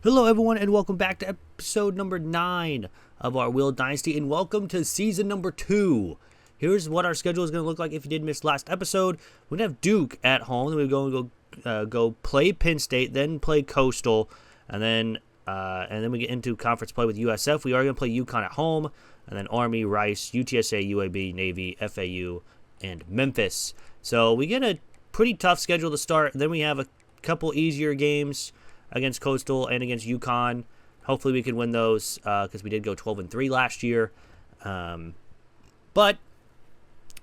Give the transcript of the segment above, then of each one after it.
Hello everyone and welcome back to episode number 9 of our Wheel Dynasty, and welcome to season number 2. Here's what our schedule is going to look like if you did miss last episode. We're going to have Duke at home, then we're going to go play Penn State, then play Coastal, and then we get into conference play with USF. We are going to play UConn at home, and then Army, Rice, UTSA, UAB, Navy, FAU, and Memphis. So we get a pretty tough schedule to start, then we have a couple easier games against Coastal and against UConn. Hopefully we can win those because we did go 12-3 last year. But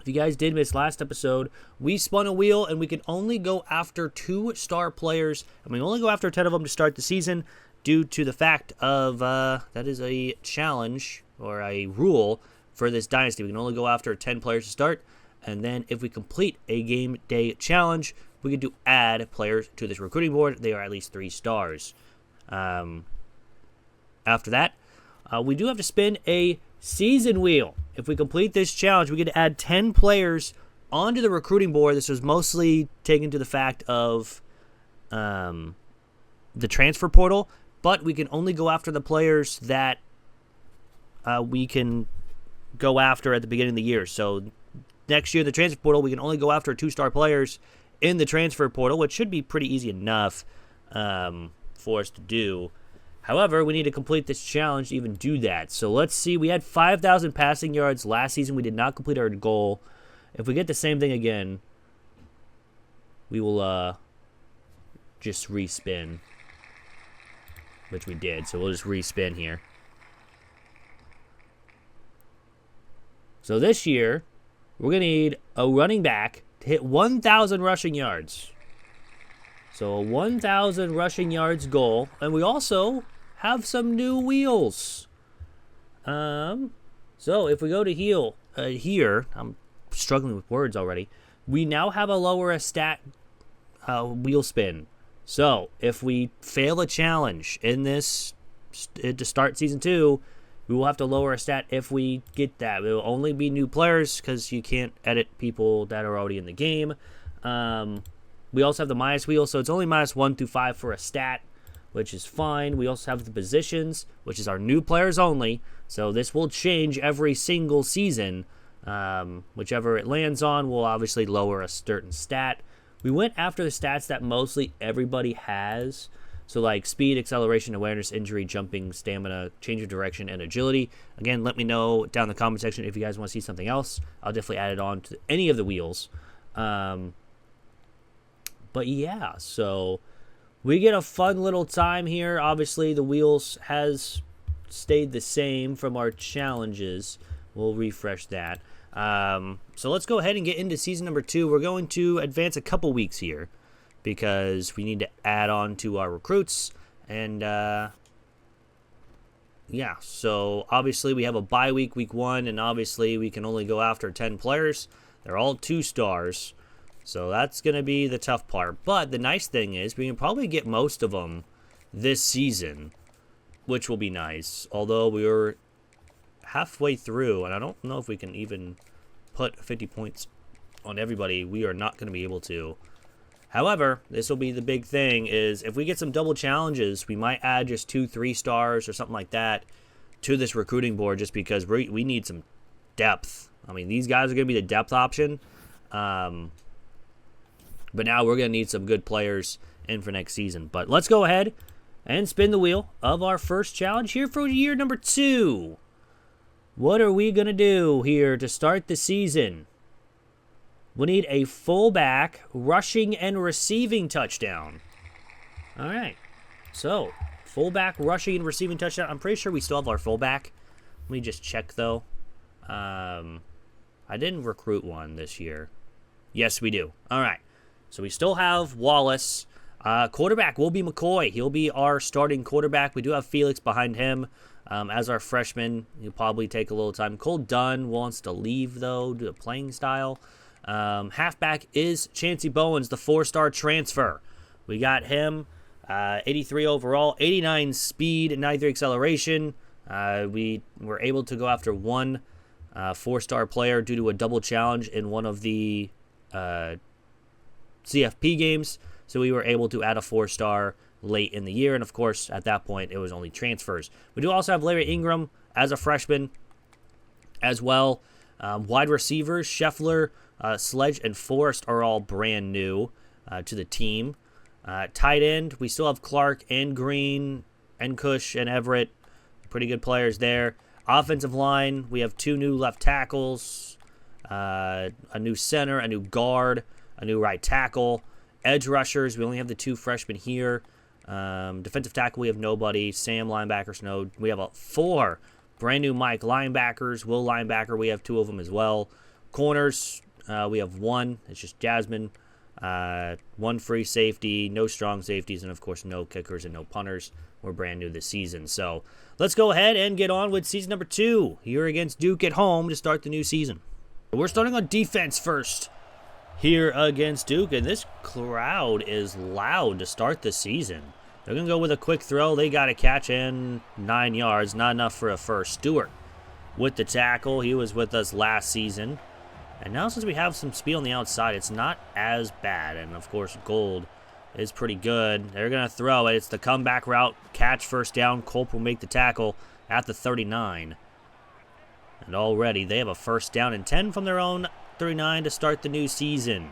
if you guys did miss last episode, we spun a wheel and we can only go after 2 star players, and we only go after 10 of them to start the season due to the fact of that is a challenge or a rule for this dynasty. We can only go after 10 players to start, and then if we complete a game day challenge, we get to add players to this recruiting board. They are at least 3 stars. After that, we do have to spin a season wheel. If we complete this challenge, we get to add 10 players onto the recruiting board. This was mostly taken to the fact of the transfer portal, but we can only go after the players that we can go after at the beginning of the year. So next year, the transfer portal, we can only go after 2-star players in the transfer portal, which should be pretty easy enough for us to do. However, we need to complete this challenge to even do that. So let's see. We had 5,000 passing yards last season. We did not complete our goal. If we get the same thing again, we will just respin, which we did. So we'll just respin here. So this year, we're going to need a running back to hit 1,000 rushing yards. So a 1,000 rushing yards goal. And we also have some new wheels. So if we go to here, I'm struggling with words already. We now have a lower stat wheel spin. So if we fail a challenge in this to start season 2, we will have to lower a stat if we get that. It will only be new players because you can't edit people that are already in the game. We also have the minus wheel, so it's only -1 through 5 for a stat, which is fine. We also have the positions, which is our new players only. So this will change every single season. Whichever it lands on will obviously lower a certain stat. We went after the stats that mostly everybody has. So like speed, acceleration, awareness, injury, jumping, stamina, change of direction, and agility. Again, let me know down in the comment section if you guys want to see something else. I'll definitely add it on to any of the wheels. But yeah, so we get a fun little time here. Obviously, the wheels has stayed the same from our challenges. We'll refresh that. So let's go ahead and get into season number 2. We're going to advance a couple weeks here, because we need to add on to our recruits. And, yeah, so obviously we have a bye week, week 1, and obviously we can only go after 10 players. They're all 2 stars, so that's going to be the tough part. But the nice thing is we can probably get most of them this season, which will be nice. Although we were halfway through, and I don't know if we can even put 50 points on everybody. We are not going to be able to. However, this will be the big thing, is if we get some double challenges, we might add just 2-3 stars or something like that to this recruiting board, just because we need some depth. I mean, these guys are going to be the depth option. But now we're going to need some good players in for next season. But let's go ahead and spin the wheel of our first challenge here for year number 2. What are we going to do here to start the season? We need a fullback, rushing and receiving touchdown. All right. So, fullback, rushing and receiving touchdown. I'm pretty sure we still have our fullback. Let me just check, though. I didn't recruit one this year. Yes, we do. All right. So, we still have Wallace. Quarterback will be McCoy. He'll be our starting quarterback. We do have Felix behind him as our freshman. He'll probably take a little time. Cole Dunn wants to leave, though, due to playing style. Halfback is Chancey Bowens, the 4-star transfer. We got him, 83 overall, 89 speed, 93 acceleration. We were able to go after one 4-star player due to a double challenge in one of the CFP games. So we were able to add a 4-star late in the year. And, of course, at that point, it was only transfers. We do also have Larry Ingram as a freshman as well. Wide receivers, Scheffler, Sledge, and Forrest are all brand new to the team. Tight end, we still have Clark and Green and Cush and Everett. Pretty good players there. Offensive line, we have 2 new left tackles, a new center, a new guard, a new right tackle. Edge rushers, we only have the 2 freshmen here. Defensive tackle, we have nobody. Sam linebacker, Snow. We have 4 brand new Mike linebackers. Will linebacker, we have 2 of them as well. Corners, we have 1. It's just Jasmine. 1 free safety, no strong safeties, and of course no kickers and no punters. We're brand new this season. So let's go ahead and get on with season number 2 here against Duke at home to start the new season. We're starting on defense first here against Duke, and this crowd is loud to start the season. They're going to go with a quick throw. They got a catch in 9 yards, not enough for a first. Stewart with the tackle. He was with us last season. And now since we have some speed on the outside, it's not as bad. And, of course, Gold is pretty good. They're going to throw it. It's the comeback route. Catch first down. Culp will make the tackle at the 39. And already they have a first down and 10 from their own 39 to start the new season.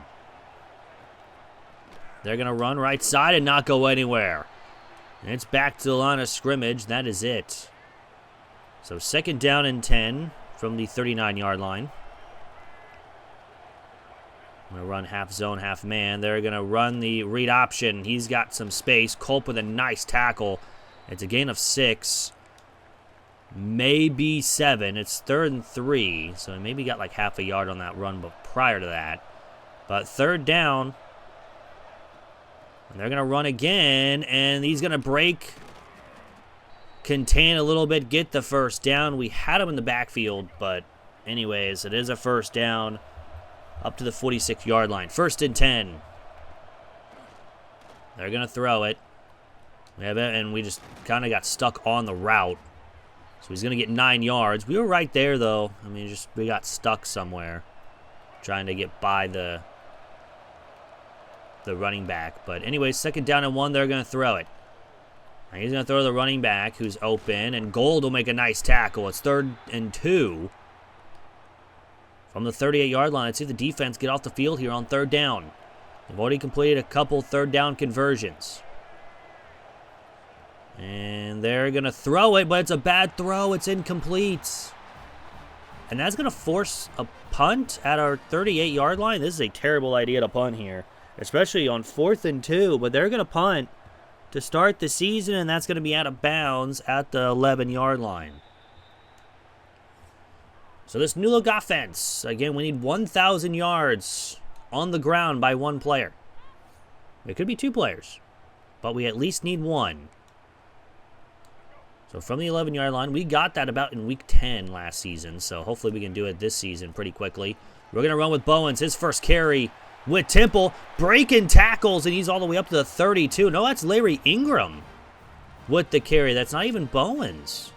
They're going to run right side and not go anywhere. And it's back to the line of scrimmage. That is it. So 2nd down and 10 from the 39-yard line. I'm going to run half zone, half man. They're going to run the read option. He's got some space. Culp with a nice tackle. It's a gain of 6. Maybe 7. It's 3rd and 3. So he maybe got like half a yard on that run but prior to that. But 3rd down. And they're going to run again. And he's going to break. Contain a little bit. Get the first down. We had him in the backfield. But anyways, it is a first down. Up to the 46-yard line. 1st and 10. They're going to throw it. We have it, and we just kind of got stuck on the route. So he's going to get 9 yards. We were right there, though. I mean, we got stuck somewhere trying to get by the running back. But anyways, 2nd down and 1, they're going to throw it. And he's going to throw the running back who's open, and Gold will make a nice tackle. It's 3rd and 2. From the 38-yard line, let's see the defense get off the field here on 3rd down. They've already completed a couple 3rd down conversions. And they're going to throw it, but it's a bad throw. It's incomplete. And that's going to force a punt at our 38-yard line. This is a terrible idea to punt here, especially on 4th and 2. But they're going to punt to start the season, and that's going to be out of bounds at the 11-yard line. So this new look offense, again, we need 1,000 yards on the ground by 1 player. It could be 2 players, but we at least need 1. So from the 11-yard line, we got that about in week 10 last season, so hopefully we can do it this season pretty quickly. We're going to run with Bowens, his first carry with Temple, breaking tackles, and he's all the way up to the 32. No, that's Larry Ingram with the carry. That's not even Bowens.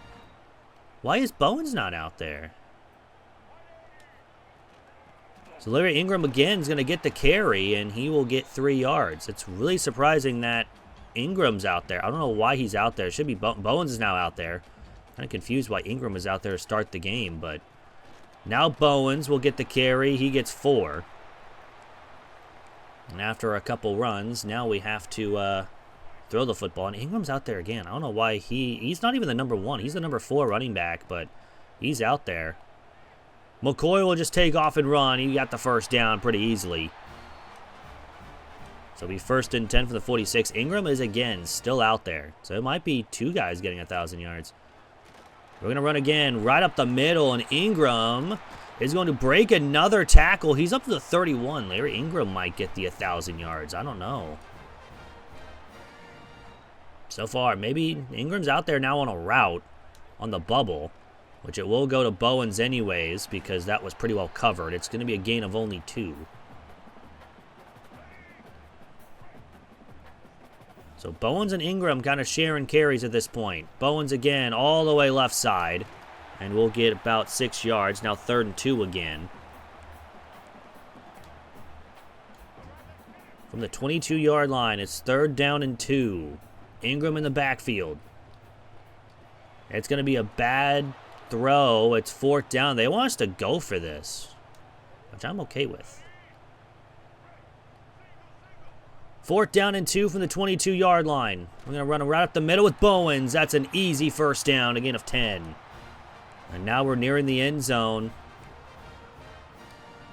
Why is Bowens not out there? So Larry Ingram again is going to get the carry, and he will get 3 yards. It's really surprising that Ingram's out there. I don't know why he's out there. It should be Bowens is now out there. Kind of confused why Ingram is out there to start the game, but now Bowens will get the carry. He gets 4. And after a couple runs, now we have to throw the football. And Ingram's out there again. I don't know why he's not even the number 1. He's the number 4 running back, but he's out there. McCoy will just take off and run. He got the first down pretty easily. So it'll be 1st and 10 for the 46. Ingram is, again, still out there. So it might be 2 guys getting 1,000 yards. We're going to run again right up the middle, and Ingram is going to break another tackle. He's up to the 31. Larry Ingram might get the 1,000 yards. I don't know. So far, maybe Ingram's out there now on a route on the bubble, which it will go to Bowens anyways because that was pretty well covered. It's going to be a gain of only 2. So Bowens and Ingram kind of sharing carries at this point. Bowens again all the way left side, and we'll get about 6 yards. Now 3rd and 2 again. From the 22-yard line, it's 3rd down and 2. Ingram in the backfield. It's going to be a bad throw. It's 4th down. They want us to go for this, which I'm okay with. 4th down and 2 from the 22-yard line. We're going to run right up the middle with Bowens. That's an easy 1st down, a gain of 10. And now we're nearing the end zone.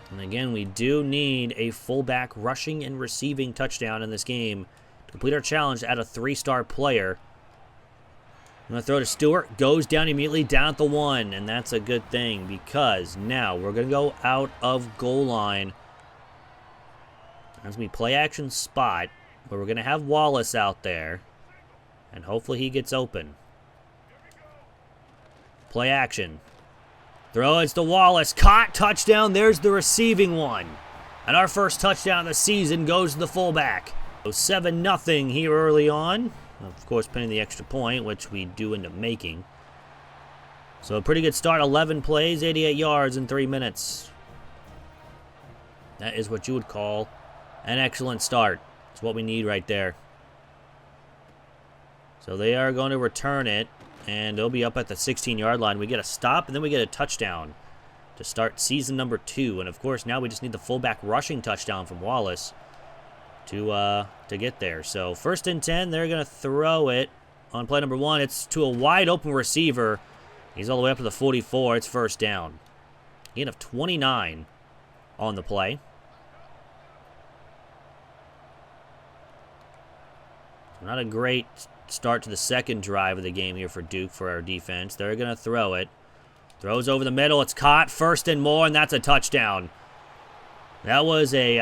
And again, we do need a fullback rushing and receiving touchdown in this game to complete our challenge to add a 3-star player. I'm going to throw to Stewart. Goes down immediately down at the 1. And that's a good thing because now we're going to go out of goal line. That's going to be play action spot where we're going to have Wallace out there. And hopefully he gets open. Play action. Throw, it's to Wallace. Caught, touchdown. There's the receiving one. And our first touchdown of the season goes to the fullback. So 7-0 here early on. Of course, pinning the extra point, which we do end up making. So a pretty good start. 11 plays, 88 yards in 3 minutes. That is what you would call an excellent start. It's what we need right there. So they are going to return it. And they'll be up at the 16-yard line. We get a stop, and then we get a touchdown to start season number 2. And, of course, now we just need the fullback rushing touchdown from Wallace to get there. So 1st and 10, they're going to throw it on play number 1. It's to a wide-open receiver. He's all the way up to the 44. It's 1st down. Gain of 29 on the play. Not a great start to the second drive of the game here for Duke for our defense. They're going to throw it. Throws over the middle. It's caught. 1st and more, and that's a touchdown. That was a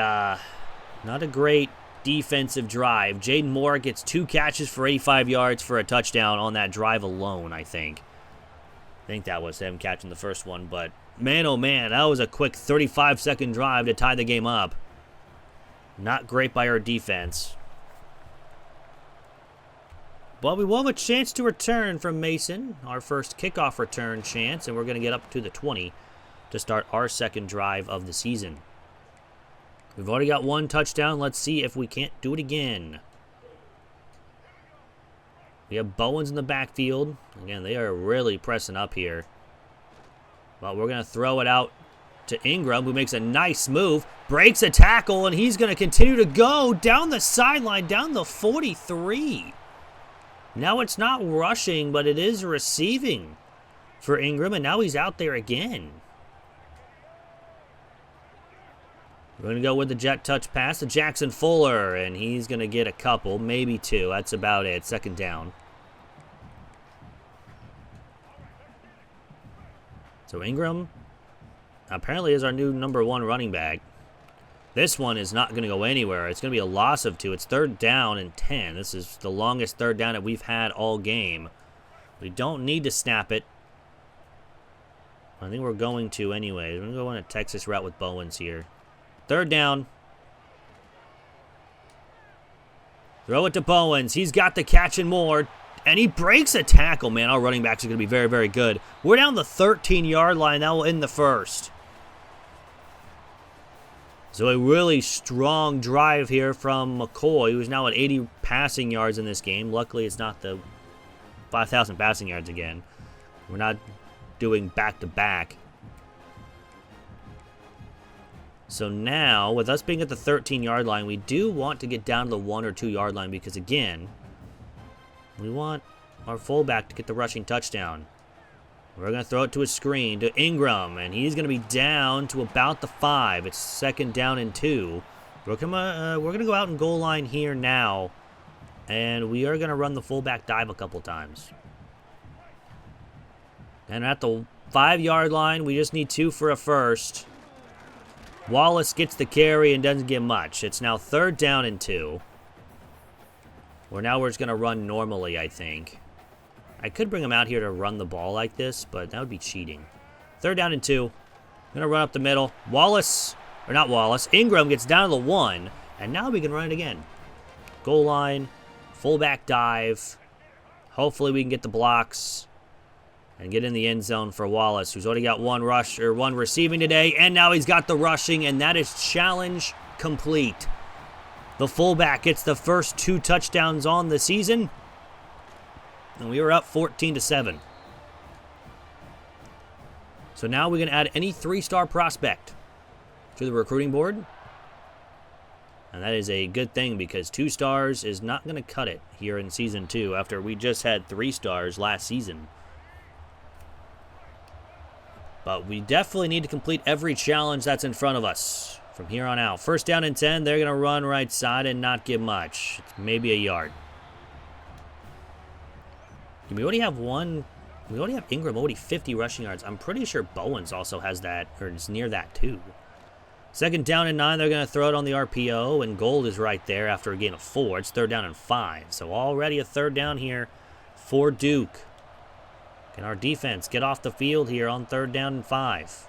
not a great defensive drive. Jaden Moore gets 2 catches for 85 yards for a touchdown on that drive alone, I think. I think that was him catching the first one, but man, oh man, that was a quick 35-second drive to tie the game up. Not great by our defense. But we will have a chance to return from Mason, our first kickoff return chance, and we're going to get up to the 20 to start our second drive of the season. We've already got 1 touchdown. Let's see if we can't do it again. We have Bowens in the backfield. Again, they are really pressing up here. But we're going to throw it out to Ingram, who makes a nice move, breaks a tackle, and he's going to continue to go down the sideline, down the 43. Now it's not rushing, but it is receiving for Ingram, and now he's out there again. We're going to go with the jet touch pass to Jackson Fuller, and he's going to get a couple, maybe 2. That's about it. 2nd down. So Ingram apparently is our new number 1 running back. This one is not going to go anywhere. It's going to be a loss of 2. It's 3rd down and 10. This is the longest 3rd down that we've had all game. We don't need to snap it. I think we're going to anyways. We're going to go on a Texas route with Bowens here. 3rd down. Throw it to Bowens. He's got the catch and more. And he breaks a tackle, man. Our running backs are going to be very, very good. We're down the 13-yard line. That will end the first. So a really strong drive here from McCoy, who's now at 80 passing yards in this game. Luckily, it's not the 5,000 passing yards again. We're not doing back-to-back. So now, with us being at the 13-yard line, we do want to get down to the 1 or 2-yard line because, again, we want our fullback to get the rushing touchdown. We're going to throw it to a screen to Ingram, and he's going to be down to about the 5. It's 2nd down and 2. We're going to go out and goal line here now, and we are going to run the fullback dive a couple times. And at the 5-yard line, we just need 2 for a first. Wallace gets the carry and doesn't get much. It's now 3rd down and 2. We're just going to run normally, I think. I could bring him out here to run the ball like this, but that would be cheating. 3rd down and 2. Going to run up the middle. Ingram gets down to the 1, and now we can run it again. Goal line, fullback dive. Hopefully we can get the blocks and get in the end zone for Wallace, who's already got 1 receiving today, and now he's got the rushing, and that is challenge complete. The fullback gets the first 2 touchdowns on the season, and we were up 14-7. So now we're going to add any 3-star prospect to the recruiting board. And that is a good thing because 2 stars is not going to cut it here in Season 2 after we just had 3 stars last season. But we definitely need to complete every challenge that's in front of us from here on out. First down and 10, they're going to run right side and not give much. It's maybe a yard. We already have one. We already have Ingram already 50 rushing yards. I'm pretty sure Bowens also has that, or is near that too. Second down and 9, they're going to throw it on the RPO, and Gold is right there after a gain of 4. It's third down and 5. So already a third down here for Duke. Can our defense get off the field here on third down and 5?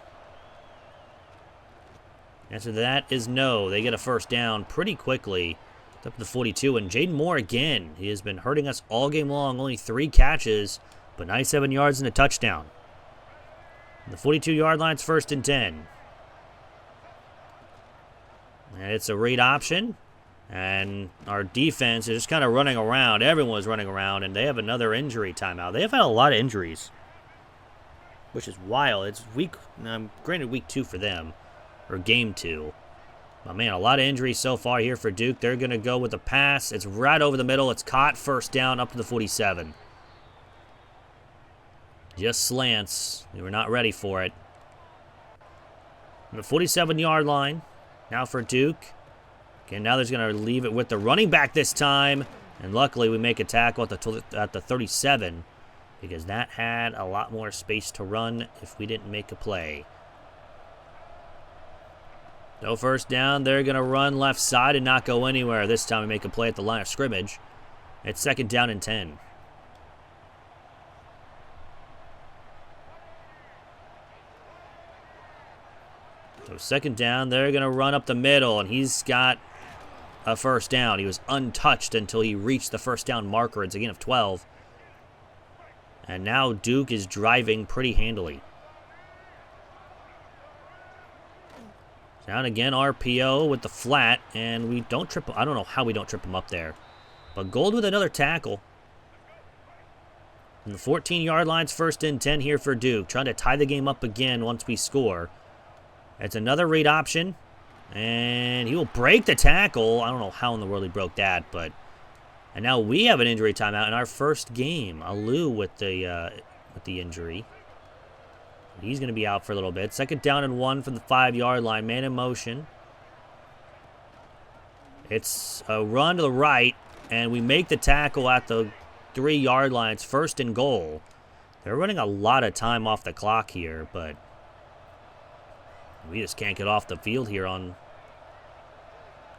Answer to that is no. They get a first down pretty quickly. It's up to the 42, and Jaden Moore again. He has been hurting us all game long. Only 3 catches, but 97 yards and a touchdown. The 42-yard line's first and 10. And it's a read option. And our defense is just kind of running around. Everyone was running around, and they have another injury timeout. They have had a lot of injuries, which is wild. It's granted week 2 for them, or game 2. But man, a lot of injuries so far here for Duke. They're going to go with a pass. It's right over the middle. It's caught, first down up to the 47. Just slants. They were not ready for it. On the 47-yard line. Now for Duke. Okay, now they're going to leave it with the running back this time. And luckily we make a tackle at the 37. Because that had a lot more space to run if we didn't make a play. No first down. They're going to run left side and not go anywhere. This time we make a play at the line of scrimmage. It's second down and 10. So second down, they're going to run up the middle, and he's got a first down. He was untouched until he reached the first down marker. It's a gain of 12. And now Duke is driving pretty handily. Down again, RPO with the flat, and we don't trip him. I don't know how we don't trip him up there. But Gold with another tackle. And the 14-yard line's first and 10 here for Duke. Trying to tie the game up again once we score. It's another read option. And he will break the tackle. I don't know how in the world he broke that, but... And now we have an injury timeout in our first game. Alou with the injury. He's going to be out for a little bit. Second down and 1 from the 5-yard line. Man in motion. It's a run to the right, and we make the tackle at the 3-yard line. It's first and goal. They're running a lot of time off the clock here, but we just can't get off the field here on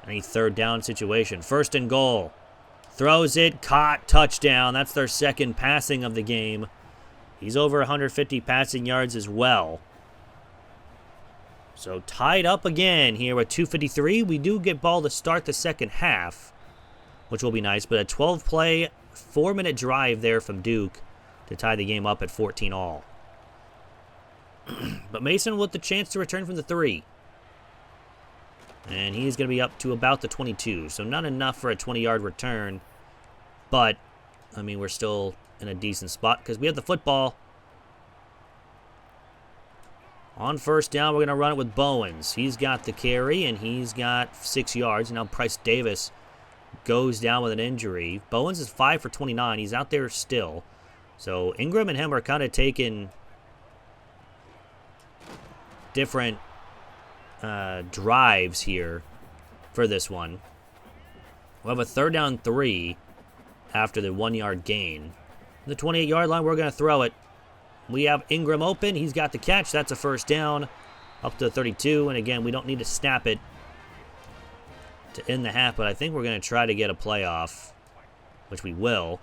any third down situation. First and goal. Throws it, caught, touchdown. That's their second passing of the game. He's over 150 passing yards as well. So tied up again here with 2:53. We do get ball to start the second half, which will be nice. But a 12-play, 4-minute drive there from Duke to tie the game up at 14 all. But Mason with the chance to return from the 3. And he's going to be up to about the 22. So not enough for a 20-yard return. But, I mean, we're still in a decent spot because we have the football. On first down, we're going to run it with Bowens. He's got the carry, and he's got 6 yards. Now Price Davis goes down with an injury. Bowens is 5 for 29. He's out there still. So Ingram and him are kind of taking different drives here for this one. We'll have a third down 3 after the 1-yard gain. The 28-yard line, we're going to throw it. We have Ingram open. He's got the catch. That's a first down up to 32. And again, we don't need to snap it to end the half, but I think we're going to try to get a playoff, which we will.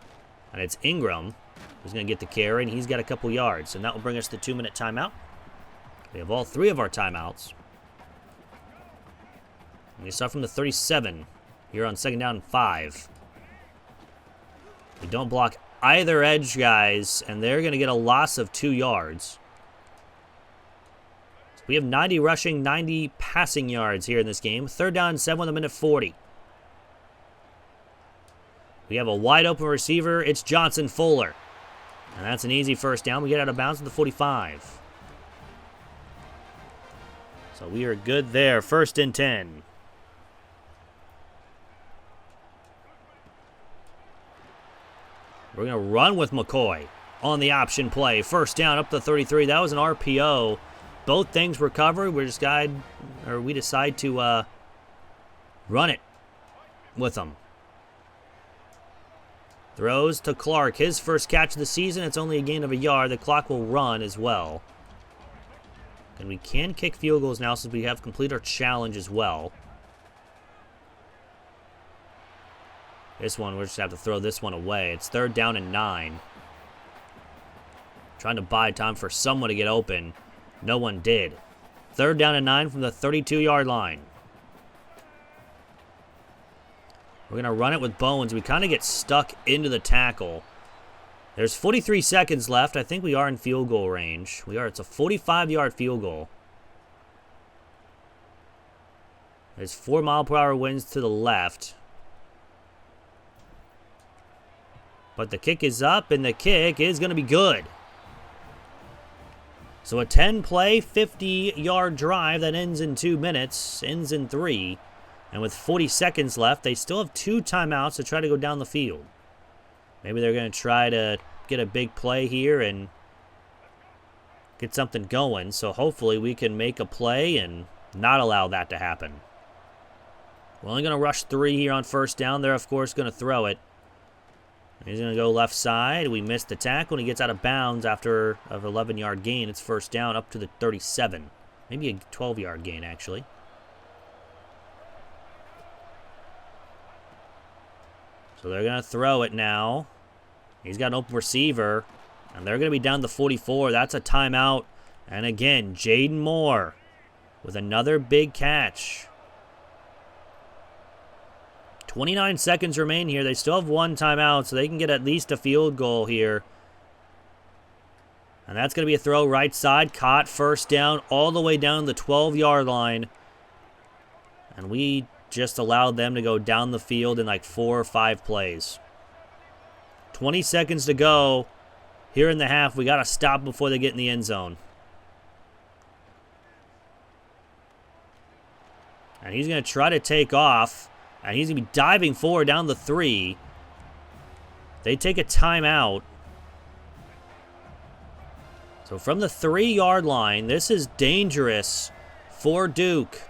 And it's Ingram who's going to get the carry, and he's got a couple yards. And that will bring us to the 2-minute timeout. We have all 3 of our timeouts. And we start from the 37 here on second down and 5. We don't block either edge guys, and they're going to get a loss of 2 yards. So we have 90 rushing, 90 passing yards here in this game. Third down and 7 with a minute 40. We have a wide open receiver. It's Johnson Fuller. And that's an easy first down. We get out of bounds at the 45. So we are good there. 1st and 10. We're going to run with McCoy on the option play. 1st down up to 33. That was an RPO. Both things were covered. We decide to run it with them. Throws to Clark. His first catch of the season. It's only a gain of a yard. The clock will run as well. And we can kick field goals now since we have completed our challenge as well. This one, we'll just have to throw this one away. It's 3rd down and 9. Trying to buy time for someone to get open. No one did. 3rd down and 9 from the 32-yard line. We're going to run it with Bowens. We kind of get stuck into the tackle. There's 43 seconds left. I think we are in field goal range. We are. It's a 45-yard field goal. There's 4-mile-per-hour winds to the left. But the kick is up, and the kick is going to be good. So a 10-play, 50-yard drive that ends in 2 minutes, ends in 3. And with 40 seconds left, they still have 2 timeouts to try to go down the field. Maybe they're going to try to get a big play here and get something going. So hopefully we can make a play and not allow that to happen. We're only going to rush 3 here on 1st down. They're, of course, going to throw it. He's going to go left side. We missed the tackle, and he gets out of bounds after an 11-yard gain. It's 1st down up to the 37. Maybe a 12-yard gain, actually. So they're going to throw it now. He's got an open receiver, and they're going to be down to 44. That's a timeout. And again, Jaden Moore with another big catch. 29 seconds remain here. They still have 1 timeout, so they can get at least a field goal here. And that's going to be a throw right side. Caught, 1st down, all the way down the 12-yard line. And we just allowed them to go down the field in like 4 or 5 plays. 20 seconds to go here in the half. We got to stop before they get in the end zone. And he's going to try to take off. And he's going to be diving forward down the 3. They take a timeout. So from the 3-yard line, this is dangerous for Duke.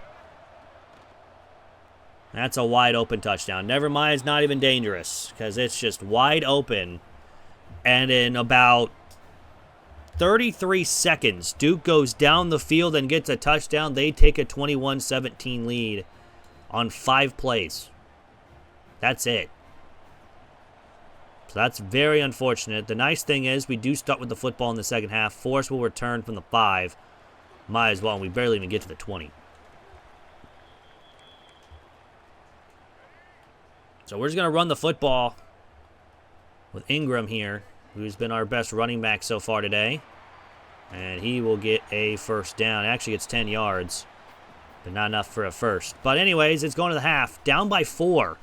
That's a wide open touchdown. Never mind, it's not even dangerous because it's just wide open. And in about 33 seconds, Duke goes down the field and gets a touchdown. They take a 21-17 lead on 5 plays. That's it. So that's very unfortunate. The nice thing is we do start with the football in the second half. Force will return from the 5. Might as well, and we barely even get to the 20. So we're just going to run the football with Ingram here, who's been our best running back so far today. And he will get a 1st down. Actually, it's 10 yards. But not enough for a first. But anyways, it's going to the half. Down by 4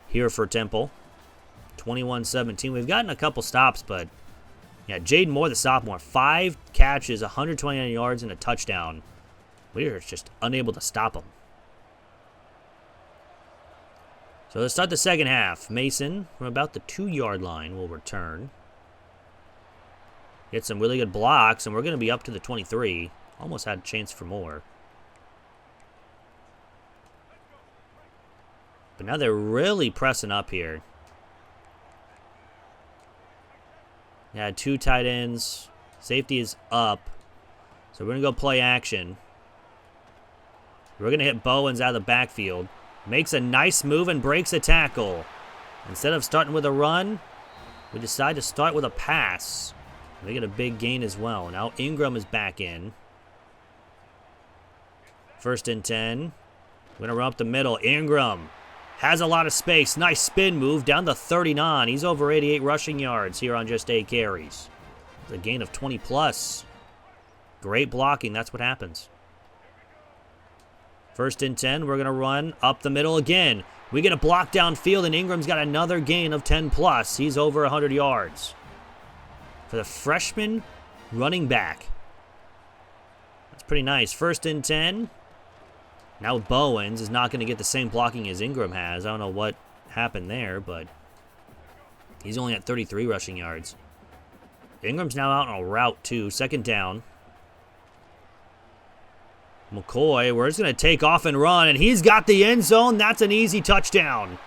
here for Temple. 21-17. We've gotten a couple stops, but yeah, Jaden Moore, the sophomore, 5 catches, 129 yards, and a touchdown. We are just unable to stop him. So let's start the second half. Mason, from about the 2-yard line, will return. Get some really good blocks, and we're going to be up to the 23. Almost had a chance for more. But now they're really pressing up here. Yeah, 2 tight ends. Safety is up. So we're going to go play action. We're going to hit Bowens out of the backfield. Makes a nice move and breaks a tackle. Instead of starting with a run, we decide to start with a pass. They get a big gain as well. Now Ingram is back in. 1st and 10. We're going to run up the middle. Ingram has a lot of space. Nice spin move down to 39. He's over 88 rushing yards here on just 8 carries. It's a gain of 20 plus. Great blocking. That's what happens. First and 10, we're going to run up the middle again. We get a block downfield, and Ingram's got another gain of 10+. He's over 100 yards. For the freshman running back. That's pretty nice. First and 10. Now Bowens is not going to get the same blocking as Ingram has. I don't know what happened there, but he's only at 33 rushing yards. Ingram's now out on a route, too. Second down. McCoy, we're just going to take off and run, and he's got the end zone. That's an easy touchdown.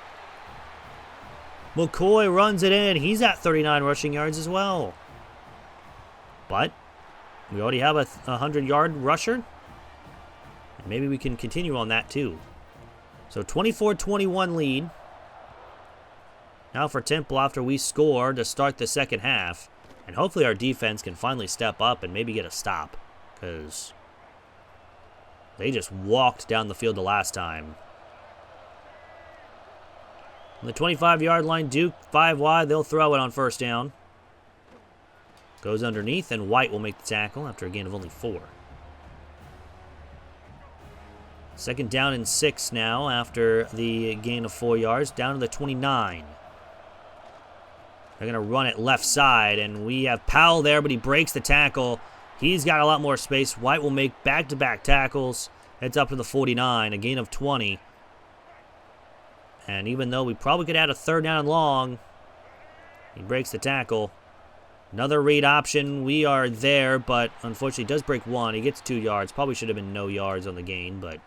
McCoy runs it in. He's at 39 rushing yards as well. But we already have a 100-yard rusher. And maybe we can continue on that, too. So 24-21 lead. Now for Temple after we score to start the second half. And hopefully our defense can finally step up and maybe get a stop. Because they just walked down the field the last time. On the 25-yard line, Duke, 5 wide. They'll throw it on first down. Goes underneath, and White will make the tackle after a gain of only 4. Second down and 6 now after the gain of 4 yards. Down to the 29. They're going to run it left side, and we have Powell there, but he breaks the tackle. He's got a lot more space. White will make back-to-back tackles. Heads up to the 49, a gain of 20. And even though we probably could add a third down and long, he breaks the tackle. Another read option. We are there, but unfortunately does break 1. He gets 2 yards. Probably should have been no yards on the gain, but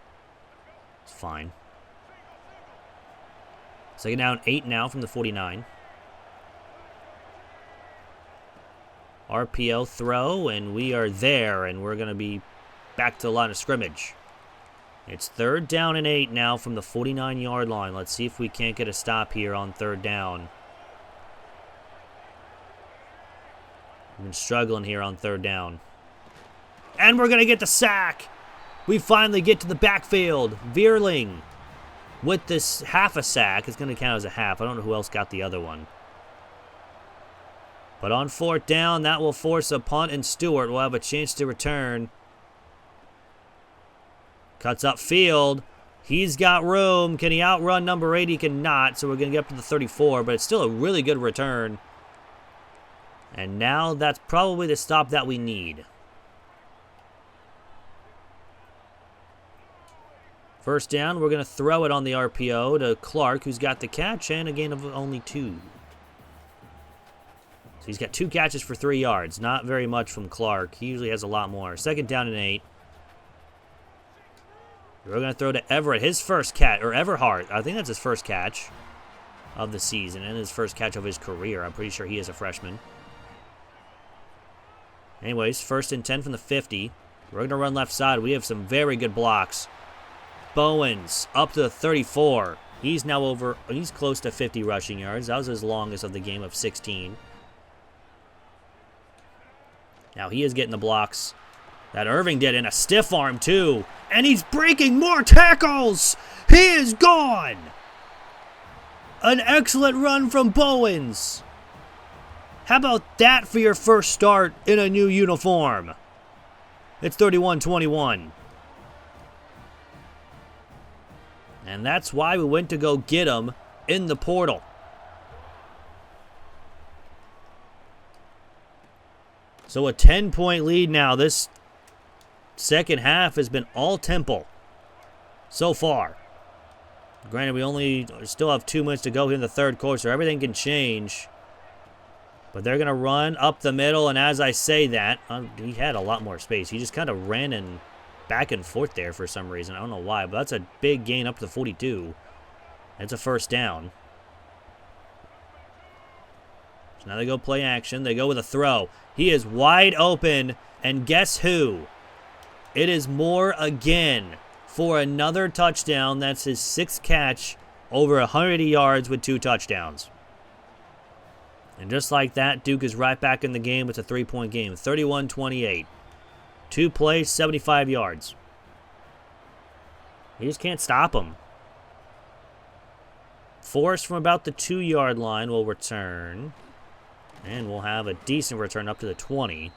it's fine. Second down, 8 now from the 49. RPO throw, and we are there, and we're going to be back to the line of scrimmage. It's third down and 8 now from the 49-yard line. Let's see if we can't get a stop here on third down. We've been struggling here on third down. And we're going to get the sack. We finally get to the backfield. Vierling with this half a sack. It's going to count as a half. I don't know who else got the other one. But on fourth down, that will force a punt, and Stewart will have a chance to return. Cuts upfield. He's got room. Can he outrun number 8? He cannot, so we're going to get up to the 34, but it's still a really good return. And now that's probably the stop that we need. First down, we're going to throw it on the RPO to Clark, who's got the catch, and a gain of only 2. So he's got 2 catches for 3 yards. Not very much from Clark. He usually has a lot more. Second down and 8. We're going to throw to Everett. His first catch, or Everhart. I think that's his first catch of the season and his first catch of his career. I'm pretty sure he is a freshman. Anyways, first and 10 from the 50. We're going to run left side. We have some very good blocks. Bowens up to the 34. He's close to 50 rushing yards. That was his longest of the game of 16. Now he is getting the blocks that Irving did in a stiff arm too. And he's breaking more tackles. He is gone. An excellent run from Bowens. How about that for your first start in a new uniform? It's 31-21. And that's why we went to go get him in the portal. So a 10-point lead now. This second half has been all Temple so far. Granted, we still have 2 minutes to go here in the third quarter, so everything can change. But they're going to run up the middle, and as I say that, he had a lot more space. He just kind of ran in back and forth there for some reason. I don't know why, but that's a big gain up to 42. It's a first down. So now they go play action. They go with a throw. He is wide open, and guess who? It is Moore again for another touchdown. That's his 6th catch, over 100 yards with 2 touchdowns. And just like that, Duke is right back in the game. It's a 3-point game, 31-28. 2 plays, 75 yards. You just can't stop him. Forrest from about the 2-yard line will return. And we'll have a decent return up to the 20.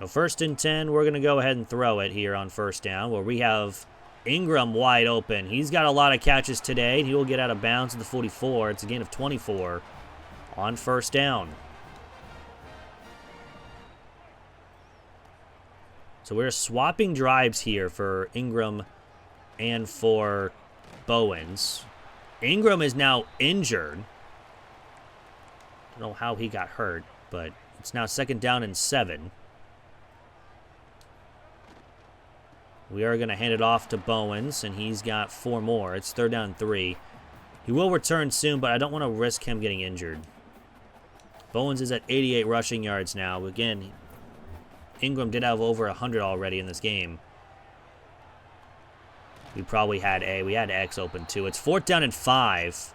So 1st and 10, we're going to go ahead and throw it here on 1st down, where we have Ingram wide open. He's got a lot of catches today. He will get out of bounds at the 44. It's a gain of 24 on 1st down. So we're swapping drives here for Ingram and for Bowens. Ingram is now injured. I don't know how he got hurt, but it's now 2nd down and 7. We are going to hand it off to Bowens, and he's got 4 more. It's 3rd down and 3. He will return soon, but I don't want to risk him getting injured. Bowens is at 88 rushing yards now. Again, Ingram did have over 100 already in this game. We probably had we had X open too. It's 4th down and 5,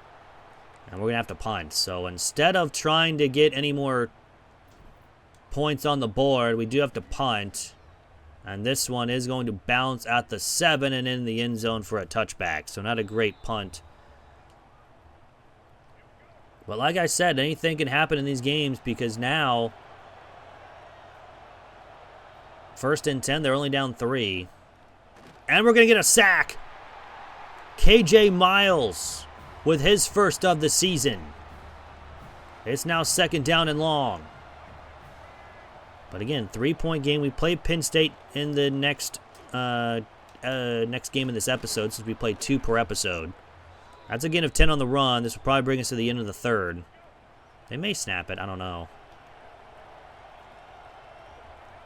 and we're going to have to punt. So instead of trying to get any more points on the board, we do have to punt. And this one is going to bounce at the 7 and in the end zone for a touchback. So not a great punt. But like I said, anything can happen in these games because now, 1st and 10, they're only down 3. And we're going to get a sack. KJ Miles with his first of the season. It's now 2nd down and long. But again, 3-point game. We play Penn State in the next game in this episode since we play 2 per episode. That's a gain of 10 on the run. This will probably bring us to the end of the 3rd. They may snap it. I don't know.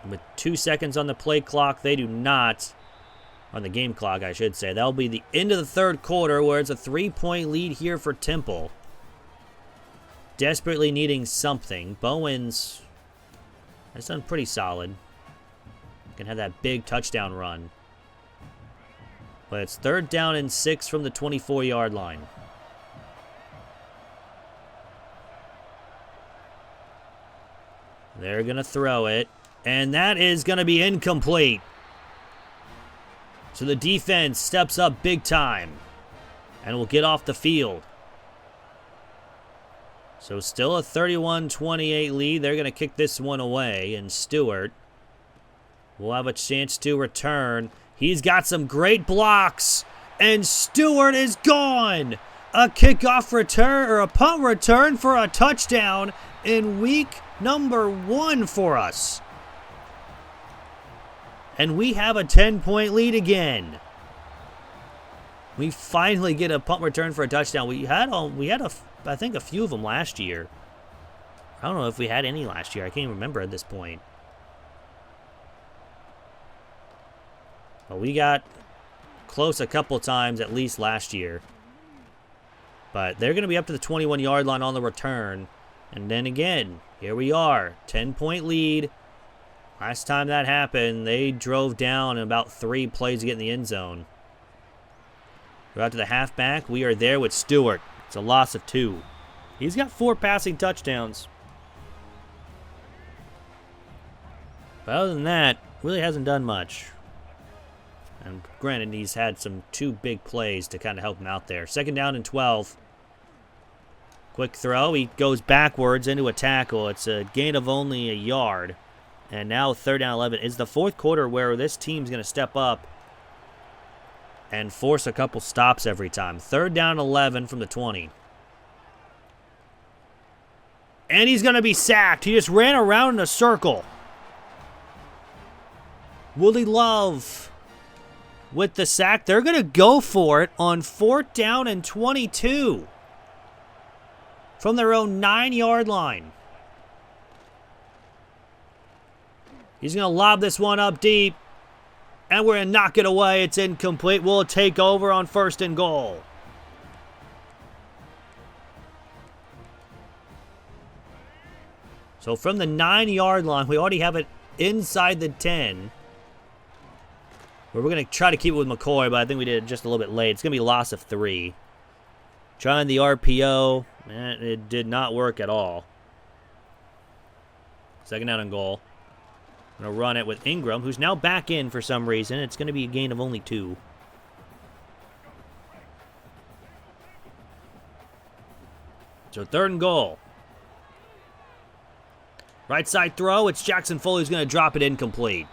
With 2 seconds on the play clock, they do not. On the game clock, I should say. That'll be the end of the 3rd quarter where it's a 3-point lead here for Temple. Desperately needing something. Bowens has done pretty solid. Can have that big touchdown run. But it's 3rd down and 6 from the 24-yard line. They're going to throw it. And that is going to be incomplete. So the defense steps up big time. And will get off the field. So still a 31-28 lead. They're going to kick this one away. And Stewart will have a chance to return. He's got some great blocks. And Stewart is gone. A kickoff return, or a punt return for a touchdown in week number 1 for us. And we have a 10-point lead again. We finally get a punt return for a touchdown. We had I think a few of them last year. I don't know if we had any last year. I can't even remember at this point. But we got close a couple times at least last year. But they're going to be up to the 21-yard line on the return. And then again, here we are. 10-point lead. Last time that happened, they drove down in about 3 plays to get in the end zone. We're out to the halfback. We are there with Stewart. It's a loss of 2. He's got 4 passing touchdowns. But other than that, really hasn't done much. And granted, he's had some 2 big plays to kind of help him out there. 2nd down and 12. Quick throw. He goes backwards into a tackle. It's a gain of only a yard. And now 3rd down 11. It's the 4th quarter where this team's going to step up and force a couple stops every time. 3rd down 11 from the 20. And he's going to be sacked. He just ran around in a circle. Willie Love with the sack. They're going to go for it on 4th down and 22 from their own 9-yard line. He's going to lob this one up deep. And we're going to knock it away. It's incomplete. We'll take over on 1st and goal. So from the 9-yard line, we already have it inside the 10. We're going to try to keep it with McCoy, but I think we did it just a little bit late. It's going to be a loss of 3. Trying the RPO. It did not work at all. 2nd down and goal. Going to run it with Ingram, who's now back in for some reason. It's going to be a gain of only 2. So 3rd and goal. Right side throw. It's Jackson Foley who's going to drop it incomplete.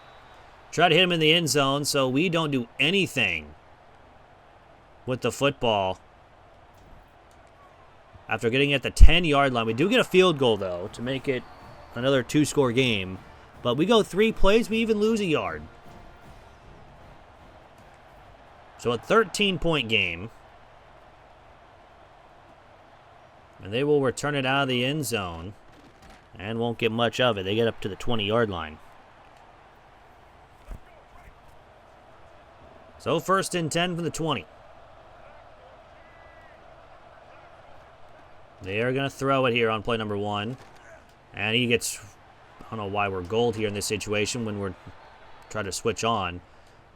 Try to hit him in the end zone so we don't do anything with the football. After getting at the 10-yard line. We do get a field goal, though, to make it another 2-score game. But we go 3 plays, we even lose a yard. So a 13-point game. And they will return it out of the end zone. And won't get much of it. They get up to the 20-yard line. So 1st and 10 from the 20. They are going to throw it here on play number 1. And he gets... I don't know why we're gold here in this situation when we're trying to switch on.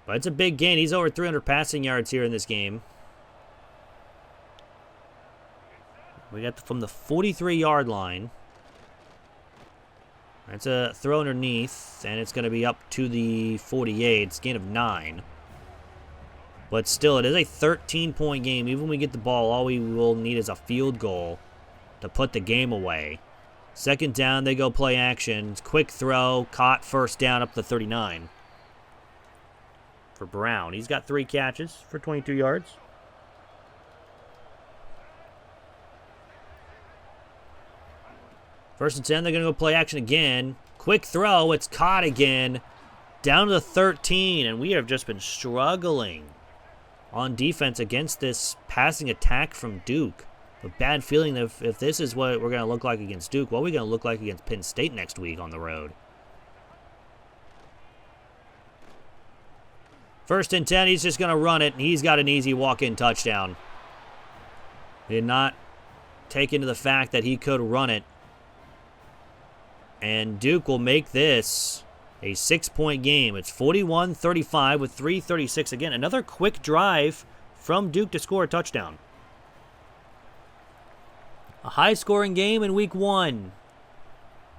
But it's a big gain. He's over 300 passing yards here in this game. We got from the 43-yard line. That's a throw underneath, and it's going to be up to the 48. It's a gain of 9. But still, it is a 13-point game. Even when we get the ball, all we will need is a field goal to put the game away. 2nd down, they go play action. Quick throw, caught, 1st down up the 39. For Brown. He's got 3 catches for 22 yards. First and 10, they're going to go play action again. Quick throw, it's caught again. Down to the 13, and we have just been struggling on defense against this passing attack from Duke. A bad feeling that if this is what we're going to look like against Duke, what are we going to look like against Penn State next week on the road? 1st and 10, he's just going to run it, and he's got an easy walk-in touchdown. He did not take into the fact that he could run it. And Duke will make this a 6-point game. It's 41-35 with 3:36. Again, another quick drive from Duke to score a touchdown. A high-scoring game in week 1.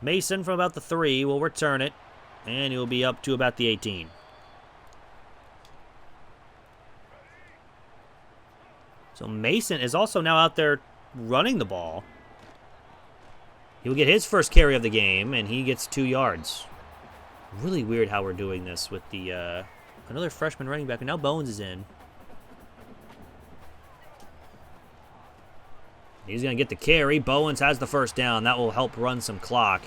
Mason from about the 3 will return it, and he'll be up to about the 18. So Mason is also now out there running the ball. He'll get his first carry of the game, and he gets 2 yards. Really weird how we're doing this with the another freshman running back, and now Bowens is in. He's going to get the carry. Bowens has the 1st down. That will help run some clock.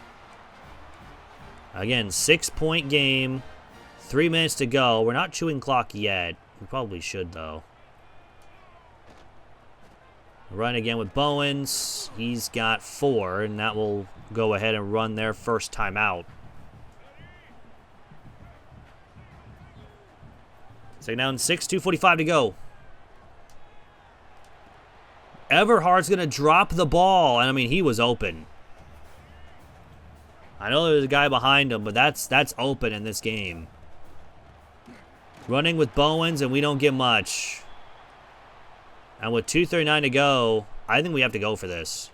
Again, 6-point game. 3 minutes to go. We're not chewing clock yet. We probably should, though. Run again with Bowens. He's got 4, and that will go ahead and run their first timeout. Second down, 6, 2:45 to go. Everhart's going to drop the ball, and I mean, he was open. I know there's a guy behind him, but that's open in this game. Running with Bowens, and we don't get much. And with 2:39 to go, I think we have to go for this.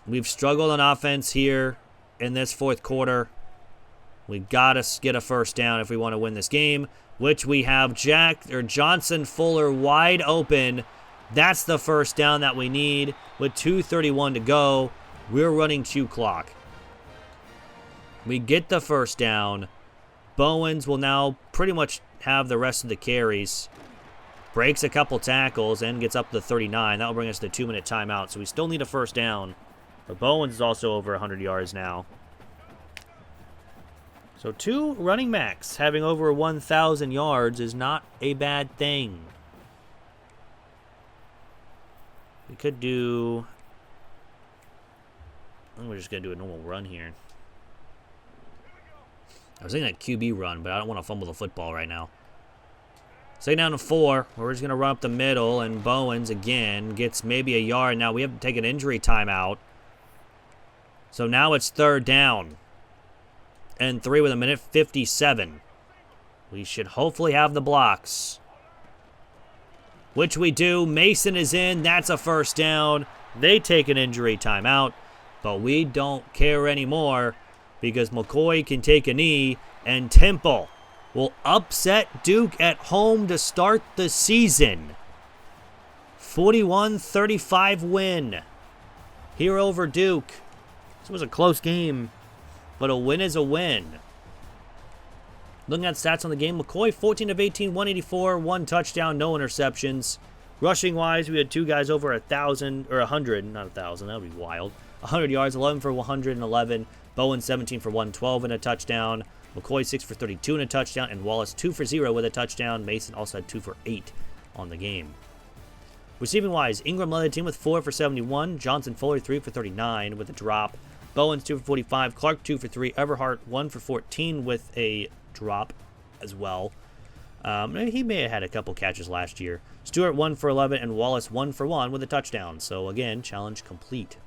We've struggled on offense here in this 4th quarter. We got to get a 1st down if we want to win this game, which we have Johnson Fuller wide open. That's the 1st down that we need. With 2:31 to go, we're running chew clock. We get the 1st down. Bowens will now pretty much have the rest of the carries. Breaks a couple tackles and gets up to the 39. That will bring us to the 2-minute timeout. So we still need a 1st down. But Bowens is also over 100 yards now. So 2 running backs having over 1,000 yards is not a bad thing. We could do... I think we're just going to do a normal run here. I was thinking that QB run, but I don't want to fumble the football right now. 2nd down to 4. We're just going to run up the middle, and Bowens, again, gets maybe a yard. Now we have to take an injury timeout. So now it's 3rd down. And 3 with 1:57. We should hopefully have the blocks. Which we do. Mason is in. That's a 1st down. They take an injury timeout. But we don't care anymore because McCoy can take a knee, and Temple will upset Duke at home to start the season. 41-35 win here over Duke. This was a close game, but a win is a win. Looking at stats on the game, McCoy, 14 of 18, 184, 1 touchdown, no interceptions. Rushing-wise, we had 2 guys over 1,000, or 100, not 1,000, that would be wild. 100 yards, 11 for 111. Bowen, 17 for 112 and a touchdown. McCoy, 6 for 32 and a touchdown. And Wallace, 2 for 0 with a touchdown. Mason also had 2 for 8 on the game. Receiving-wise, Ingram led the team with 4 for 71. Johnson Fuller, 3 for 39 with a drop. Bowens, 2 for 45. Clark, 2 for 3. Everhart, 1 for 14 with a drop as well. He may have had a couple catches last year. Stewart, 1 for 11. And Wallace, 1 for 1 with a touchdown. So, again, challenge complete.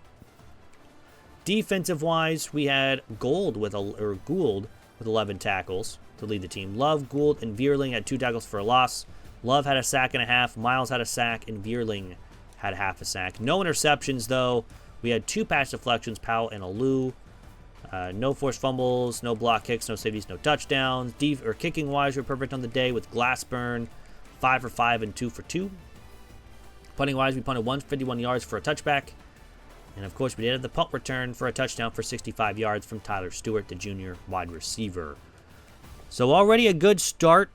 Defensive-wise, we had Gould with 11 tackles to lead the team. Love, Gould, and Vierling had 2 tackles for a loss. Love had a sack and a half. Miles had a sack, and Vierling had half a sack. No interceptions, though. We had 2 pass deflections, Powell and Alou. No forced fumbles, no block kicks, no safeties, no touchdowns. Kicking-wise, we're perfect on the day with Glassburn, 5 for 5 and 2 for 2. Punting-wise, we punted 151 yards for a touchback. And, of course, we did have the punt return for a touchdown for 65 yards from Tyler Stewart, the junior wide receiver. So already a good start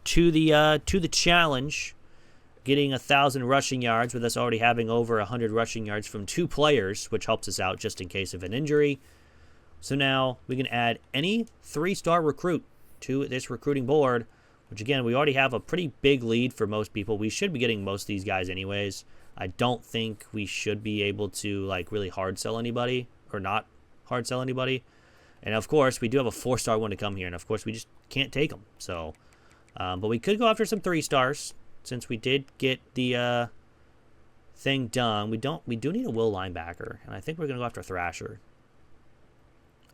to the challenge, getting 1,000 rushing yards with us already having over 100 rushing yards from 2 players, which helps us out just in case of an injury. So now we can add any 3-star recruit to this recruiting board, which, again, we already have a pretty big lead for most people. We should be getting most of these guys anyways. I don't think we should be able to, like, really hard sell anybody or not hard sell anybody. And, of course, we do have a 4-star one to come here. And, of course, we just can't take them. So, but we could go after some 3-stars since we did get the thing done. We do need a will linebacker. And I think we're going to go after Thrasher.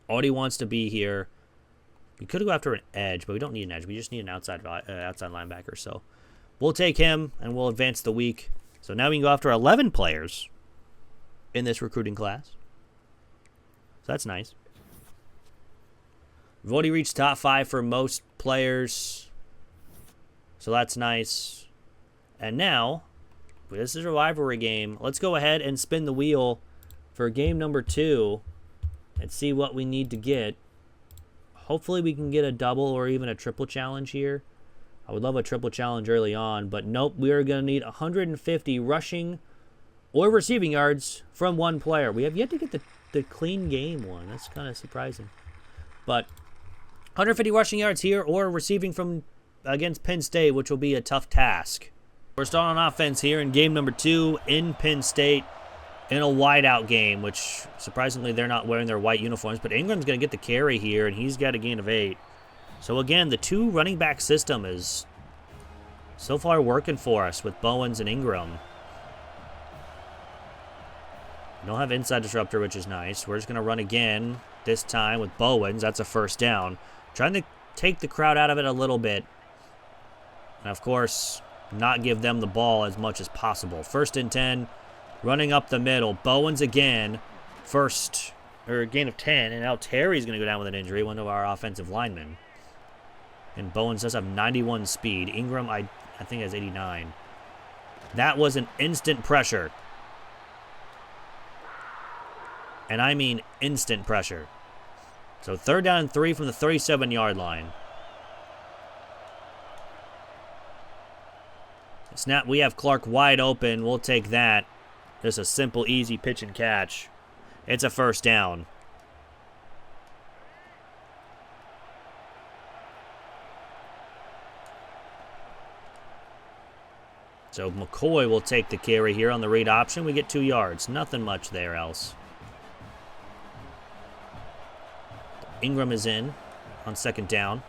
Already wants to be here. We could go after an edge, but we don't need an edge. We just need an outside linebacker. So we'll take him, and we'll advance the week. So now we can go after 11 players in this recruiting class. So that's nice. We've already reached top 5 for most players. So that's nice. And now, this is a rivalry game. Let's go ahead and spin the wheel for game number 2 and see what we need to get. Hopefully we can get a double or even a triple challenge here. I would love a triple challenge early on, but nope, we are going to need 150 rushing or receiving yards from 1 player. We have yet to get the clean game one. That's kind of surprising. But 150 rushing yards here or receiving from against Penn State, which will be a tough task. We're starting on offense here in game number 2 in Penn State in a whiteout game, which surprisingly they're not wearing their white uniforms, but Ingram's going to get the carry here, and he's got a gain of 8. So again, the 2 running back system is so far working for us with Bowens and Ingram. We don't have inside disruptor, which is nice. We're just going to run again, this time with Bowens. That's a first down. Trying to take the crowd out of it a little bit. And of course, not give them the ball as much as possible. 1st and 10, running up the middle. Bowens again, gain of 10. And now Terry's going to go down with an injury, one of our offensive linemen. And Bowens does have 91 speed. Ingram, I think, has 89. That was an instant pressure. And I mean instant pressure. So 3rd down and 3 from the 37-yard line. Snap, we have Clark wide open. We'll take that. Just a simple, easy pitch and catch. It's a first down. So McCoy will take the carry here on the read option. We get 2 yards. Nothing much there else. Ingram is in on 2nd down.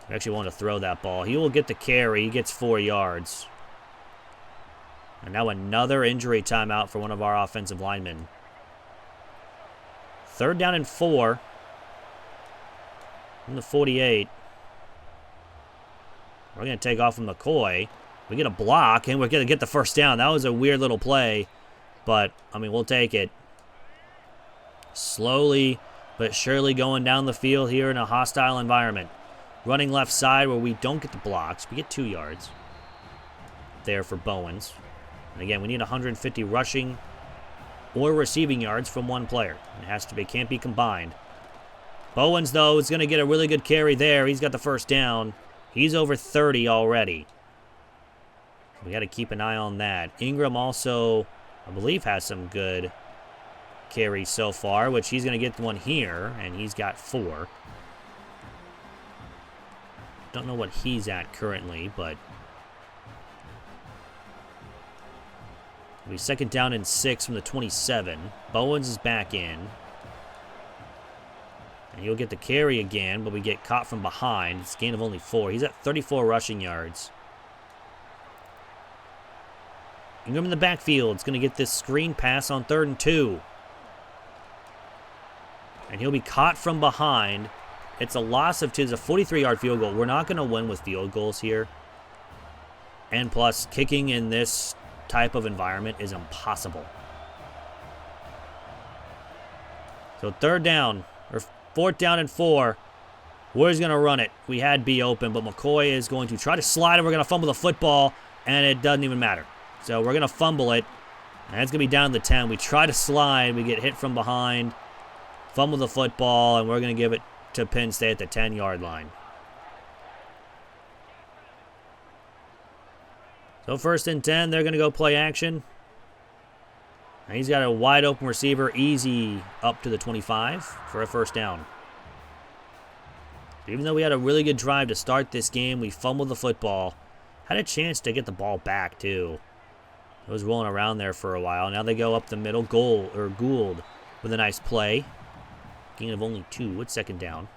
We actually want to throw that ball. He will get the carry. He gets 4 yards. And now another injury timeout for one of our offensive linemen. 3rd down and 4. From the 48. We're going to take off from McCoy. We get a block, and we're going to get the first down. That was a weird little play, but, I mean, we'll take it. Slowly but surely going down the field here in a hostile environment. Running left side where we don't get the blocks. We get 2 yards there for Bowens. And again, we need 150 rushing or receiving yards from one player. It can't be combined. Bowens, though, is going to get a really good carry there. He's got the first down. He's over 30 already. We got to keep an eye on that. Ingram also, I believe, has some good carries so far, which he's going to get one here, and he's got 4. Don't know what he's at currently, but it'll be 2nd down and 6 from the 27. Bowens is back in. And he'll get the carry again, but we get caught from behind. It's a gain of only 4. He's at 34 rushing yards. Ingram in the backfield. It's going to get this screen pass on 3rd and 2. And he'll be caught from behind. It's a loss of 2. It's a 43-yard field goal. We're not going to win with field goals here. And plus, kicking in this type of environment is impossible. So 3rd down, or 4th down and 4. We're going to run it. We had B open, but McCoy is going to try to slide it. We're going to fumble the football, and it doesn't even matter. So we're going to fumble it, and that's going to be down to the 10. We try to slide. We get hit from behind, fumble the football, and we're going to give it to Penn State at the 10-yard line. So 1st and 10, they're going to go play action. And he's got a wide open receiver, easy up to the 25 for a 1st down. Even though we had a really good drive to start this game, we fumbled the football. Had a chance to get the ball back, too. It was rolling around there for a while. Now they go up the middle. Gould with a nice play. Gain of only 2 with 2nd down.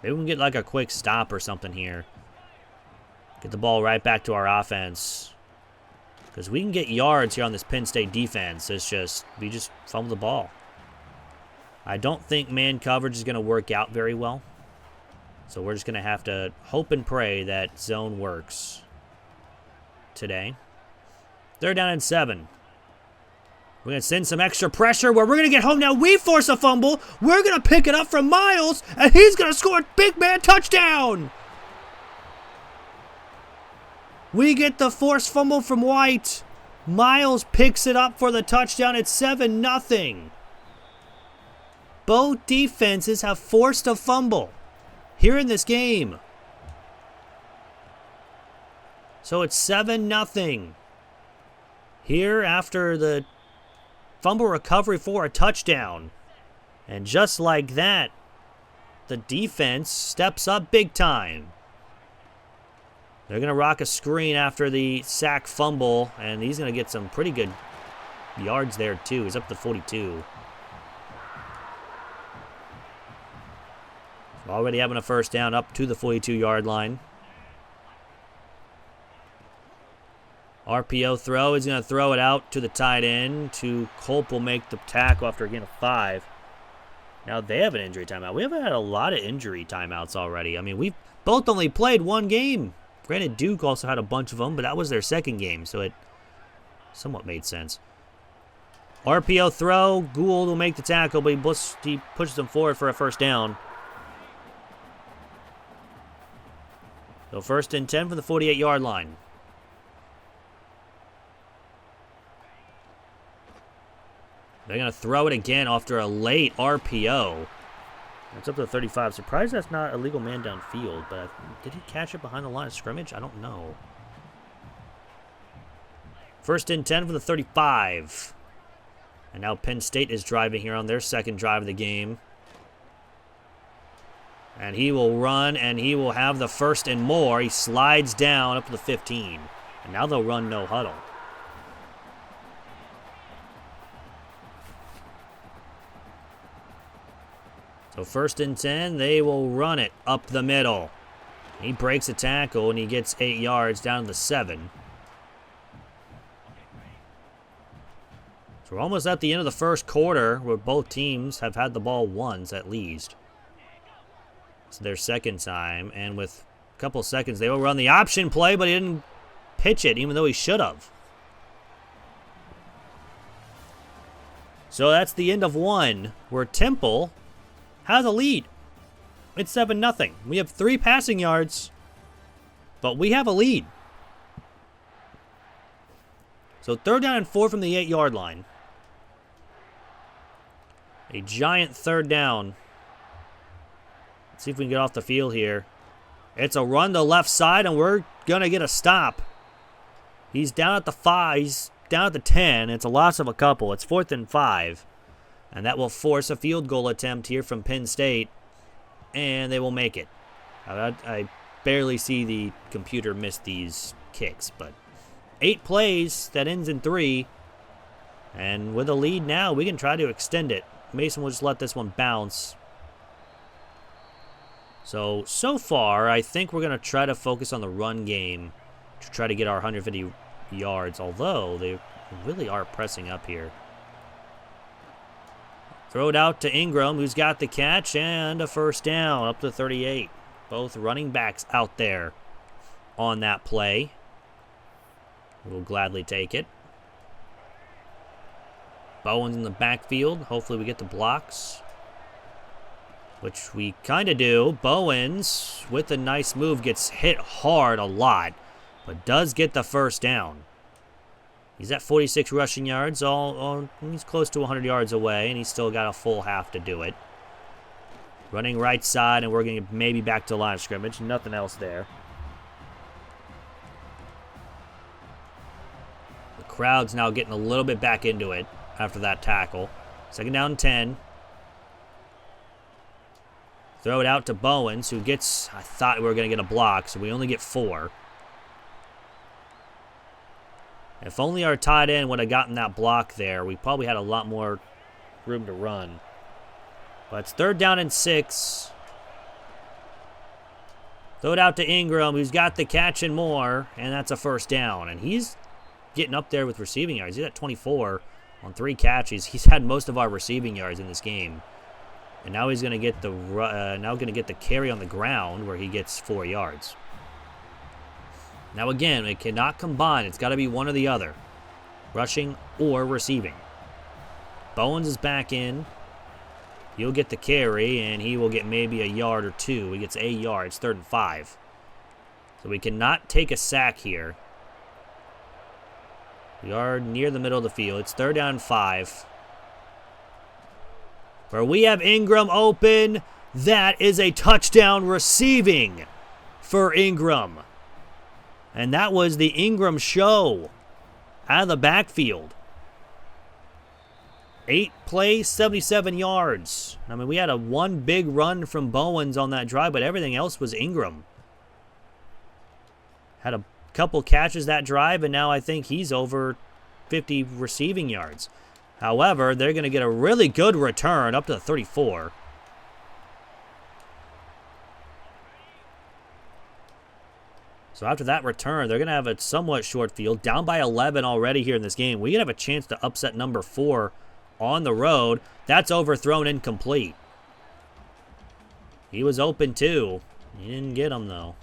Maybe we can get like a quick stop or something here. Get the ball right back to our offense. Because we can get yards here on this Penn State defense. It's just, we just fumble the ball. I don't think man coverage is going to work out very well. So we're just going to have to hope and pray that zone works today. 3rd down and 7. We're going to send some extra pressure where we're going to get home. Now we force a fumble. We're going to pick it up from Miles, and he's going to score a big man touchdown. We get the forced fumble from White. Miles picks it up for the touchdown. It's 7-0. Both defenses have forced a fumble here in this game. So it's 7-0. Here after the fumble recovery for a touchdown. And just like that, the defense steps up big time. They're going to rock a screen after the sack fumble, and he's going to get some pretty good yards there too. He's up to 42. Already having a 1st down up to the 42-yard line. RPO throw. He's going to throw it out to the tight end. Culp will make the tackle after a gain of 5. Now they have an injury timeout. We haven't had a lot of injury timeouts already. I mean, we've both only played one game. Granted, Duke also had a bunch of them, but that was their 2nd game, so it somewhat made sense. RPO throw. Gould will make the tackle, but he pushes them forward for a 1st down. So 1st and 10 from the 48-yard line. They're going to throw it again after a late RPO. It's up to 35. Surprised that's not a legal man downfield, but did he catch it behind the line of scrimmage? I don't know. 1st and 10 from the 35. And now Penn State is driving here on their 2nd drive of the game. And he will run, and he will have the 1st and more. He slides down up to the 15. And now they'll run no huddle. So 1st and 10, they will run it up the middle. He breaks a tackle, and he gets 8 yards down to the 7. So we're almost at the end of the 1st quarter, where both teams have had the ball once at least. It's their 2nd time, and with a couple seconds, they will run the option play, but he didn't pitch it, even though he should have. So that's the end of 1, where Temple has a lead. It's 7-0. We have 3 passing yards, but we have a lead. So 3rd down and 4 from the 8-yard line. A giant third down. Let's see if we can get off the field here. It's a run to the left side, and we're going to get a stop. He's down at the 5. He's down at the 10. It's a loss of a couple. It's 4th and 5. And that will force a field goal attempt here from Penn State. And they will make it. I barely see the computer miss these kicks, but 8 plays, that ends in 3. And with a lead now, we can try to extend it. Mason will just let this one bounce. So far, I think we're going to try to focus on the run game to try to get our 150 yards, although they really are pressing up here. Throw it out to Ingram, who's got the catch, and a first down up to 38. Both running backs out there on that play. We'll gladly take it. Bowen's in the backfield. Hopefully we get the blocks, which we kind of do. Bowens, with a nice move, gets hit hard a lot, but does get the first down. He's at 46 rushing yards. He's close to 100 yards away, and he's still got a full half to do it. Running right side, and we're going to maybe back to the line of scrimmage. Nothing else there. The crowd's now getting a little bit back into it after that tackle. 2nd down and 10. Throw it out to Bowens, who gets, I thought we were going to get a block, so we only get 4. If only our tight end would have gotten that block there, we probably had a lot more room to run. But it's 3rd down and 6. Throw it out to Ingram, who's got the catch and more, and that's a first down. And he's getting up there with receiving yards. He's at 24 on 3 catches. He's had most of our receiving yards in this game. And now he's going to get the carry on the ground where he gets 4 yards. Now again, it cannot combine. It's got to be one or the other. Rushing or receiving. Bowens is back in. He'll get the carry, and he will get maybe a yard or 2. He gets 8 yards, 3rd and 5. So we cannot take a sack here. We are near the middle of the field. It's 3rd down and 5. Where we have Ingram open. That is a touchdown receiving for Ingram. And that was the Ingram show out of the backfield. 8 plays, 77 yards. I mean, we had one big run from Bowens on that drive, but everything else was Ingram. Had a couple catches that drive, and now I think he's over 50 receiving yards. However, they're going to get a really good return up to 34. So after that return, they're going to have a somewhat short field. Down by 11 already here in this game. We could have a chance to upset number 4 on the road. That's overthrown, incomplete. He was open too. He didn't get him though.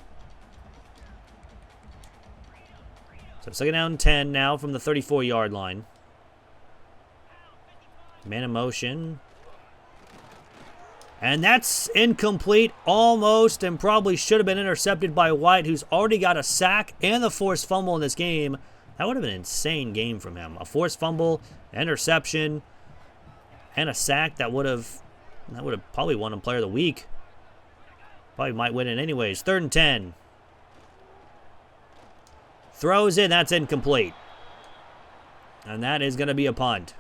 So 2nd down and 10 now from the 34-yard line. Man in motion. And that's incomplete almost, and probably should have been intercepted by White, who's already got a sack and the forced fumble in this game. That would have been an insane game from him. A forced fumble, interception, and a sack that would have probably won him Player of the Week. Probably might win it anyways. 3rd and 10. Throws in, that's incomplete. And that is going to be a punt.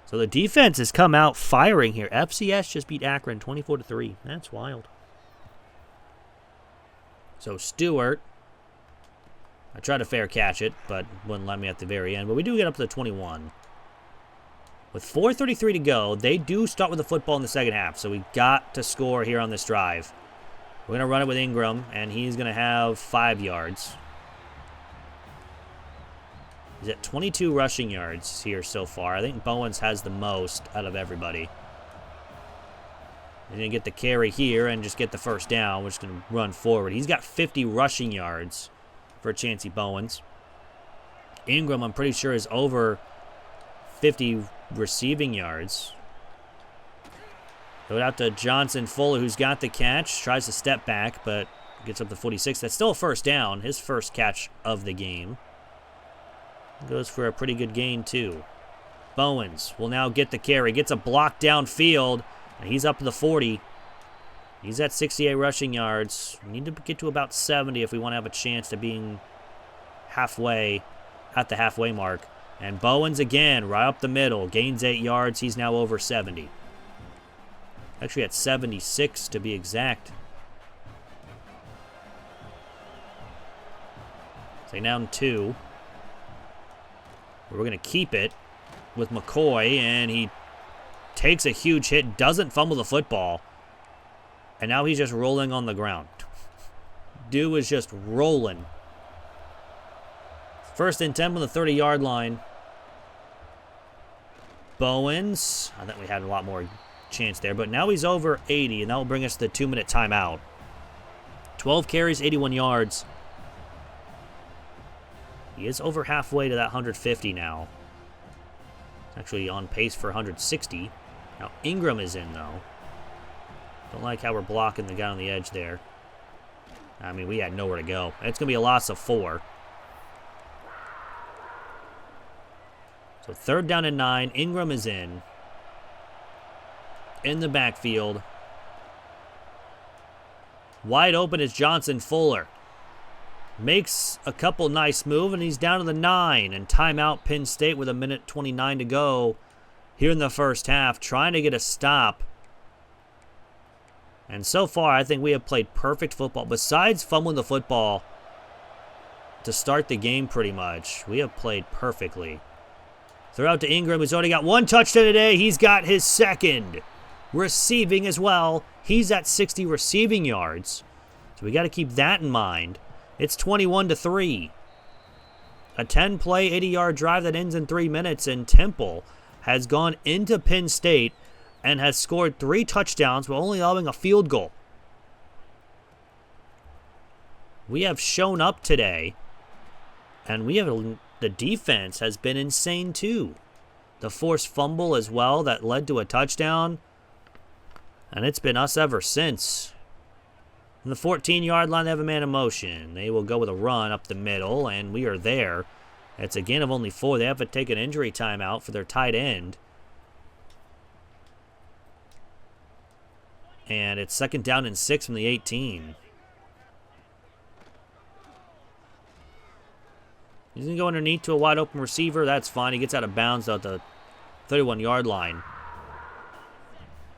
So the defense has come out firing here. FCS just beat Akron 24-3. That's wild. So Stewart, I tried to fair catch it, but wouldn't let me at the very end. But we do get up to the 21. With 4:33 to go, they do start with the football in the second half. So we got to score here on this drive. We're going to run it with Ingram, and he's going to have 5 yards. He's at 22 rushing yards here so far. I think Bowens has the most out of everybody. He's going to get the carry here and just get the first down. We're just going to run forward. He's got 50 rushing yards for Chancey Bowens. Ingram, I'm pretty sure, is over 50 receiving yards. Throw it out to Johnson Fuller, who's got the catch. Tries to step back, but gets up to 46. That's still a first down. His first catch of the game. Goes for a pretty good gain, too. Bowens will now get the carry. Gets a block downfield, and he's up to the 40. He's at 68 rushing yards. We need to get to about 70 if we want to have a chance to being halfway, at the halfway mark. And Bowens again, right up the middle. Gains 8 yards. He's now over 70. Actually at 76 to be exact. So down 2. We're going to keep it with McCoy, and he takes a huge hit, doesn't fumble the football, and now he's just rolling on the ground. Dude is just rolling. 1st and 10 on the 30-yard line. Bowens, I think we had a lot more chance there, but now he's over 80, and that will bring us to the 2-minute timeout. 12 carries, 81 yards. He is over halfway to that 150 now. Actually on pace for 160. Now Ingram is in, though. Don't like how we're blocking the guy on the edge there. I mean, we had nowhere to go. It's going to be a loss of 4. So 3rd down and 9. Ingram is in the backfield. Wide open is Johnson Fuller. Makes a couple nice moves, and he's down to the 9. And timeout Penn State with 1:29 to go here in the first half, trying to get a stop. And so far, I think we have played perfect football. Besides fumbling the football to start the game pretty much, we have played perfectly. Throw out to Ingram, who's already got 1 touchdown today. He's got his 2nd. Receiving as well. He's at 60 receiving yards. So we got to keep that in mind. It's 21-3. A 10-play, 80-yard drive that ends in 3 minutes, and Temple has gone into Penn State and has scored 3 touchdowns while only allowing a field goal. We have shown up today, and the defense has been insane too. The forced fumble as well that led to a touchdown, and it's been us ever since. On the 14-yard line, they have a man in motion. They will go with a run up the middle, and we are there. It's a gain of only 4. They have to take an injury timeout for their tight end. And it's 2nd down and 6 from the 18. He's going to go underneath to a wide open receiver. That's fine. He gets out of bounds at the 31-yard line.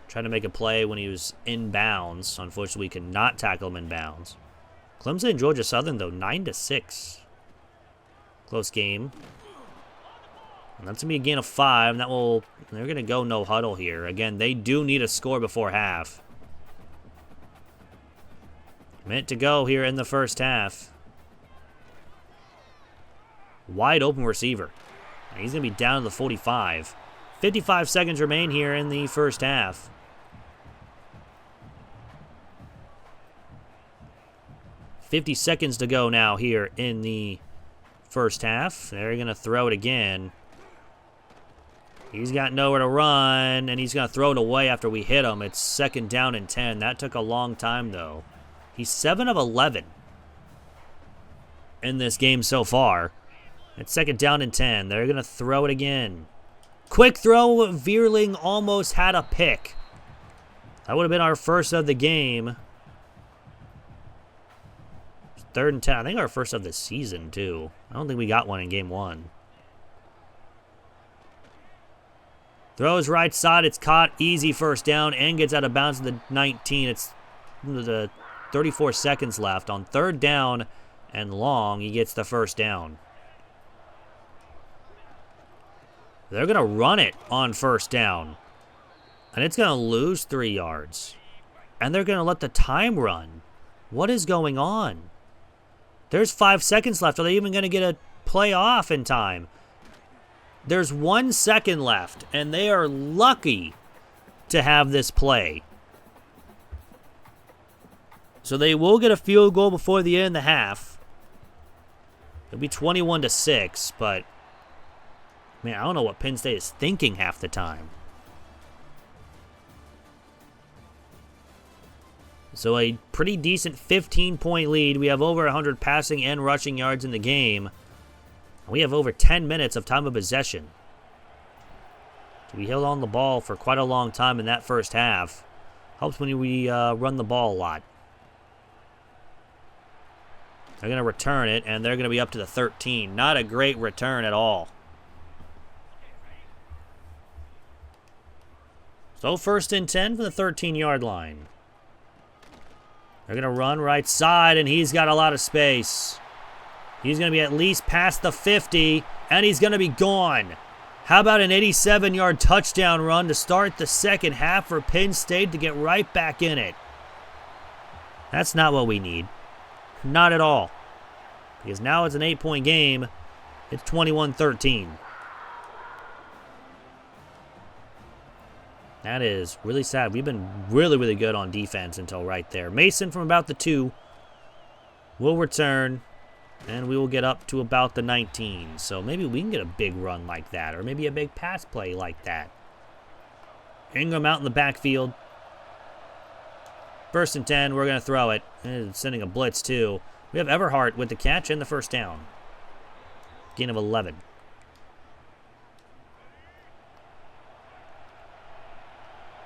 Trying to make a play when he was in bounds. Unfortunately, we could not tackle him in bounds. Clemson and Georgia Southern, though, 9-6. Close game. And that's going to be a gain of 5. They're going to go no huddle here. Again, they do need a score before half. Minute to go here in the first half. Wide open receiver. And he's going to be down to the 45. 55 seconds remain here in the first half. $50 seconds to go now here in the first half. They're going to throw it again. He's got nowhere to run, and he's going to throw it away after we hit him. It's 2nd down and 10. That took a long time, though. He's 7 of 11 in this game so far. It's 2nd down and 10. They're going to throw it again. Quick throw. Vierling almost had a pick. That would have been our first of the game. 3rd and 10. I think our first of the season, too. I don't think we got one in game 1. Throws right side. It's caught. Easy first down and gets out of bounds at the 19. It's the 34 seconds left. On 3rd down and long, he gets the first down. They're going to run it on 1st down. And it's going to lose 3 yards. And they're going to let the time run. What is going on? There's 5 seconds left. Are they even going to get a play off in time? There's 1 second left, and they are lucky to have this play. So they will get a field goal before the end of the half. It'll be 21-6, but man, I don't know what Penn State is thinking half the time. So a pretty decent 15-point lead. We have over 100 passing and rushing yards in the game. We have over 10 minutes of time of possession. We held on the ball for quite a long time in that first half. Helps when we run the ball a lot. They're going to return it, and they're going to be up to the 13. Not a great return at all. So 1st and 10 from the 13-yard line. They're going to run right side, and he's got a lot of space. He's going to be at least past the 50, and he's going to be gone. How about an 87-yard touchdown run to start the second half for Penn State to get right back in it? That's not what we need. Not at all. Because now it's an 8-point game. It's 21-13. That is really sad. We've been really, really good on defense until right there. Mason from about the 2 will return. And we will get up to about the 19. So maybe we can get a big run like that. Or maybe a big pass play like that. Ingram out in the backfield. 1st and 10. We're going to throw it. And sending a blitz too. We have Everhart with the catch and the first down. Gain of 11.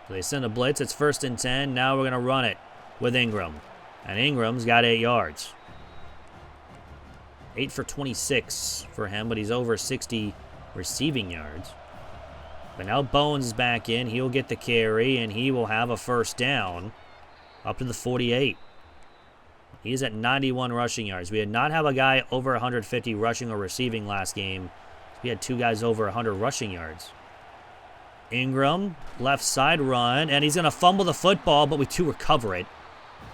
So they send a blitz. It's 1st and 10. Now we're going to run it with Ingram. And Ingram's got 8 yards. 8 for 26 for him, but he's over 60 receiving yards. But now Bones is back in. He'll get the carry, and he will have a first down up to the 48. He's at 91 rushing yards. We did not have a guy over 150 rushing or receiving last game. We had 2 guys over 100 rushing yards. Ingram, left side run, and he's going to fumble the football, but we do recover it.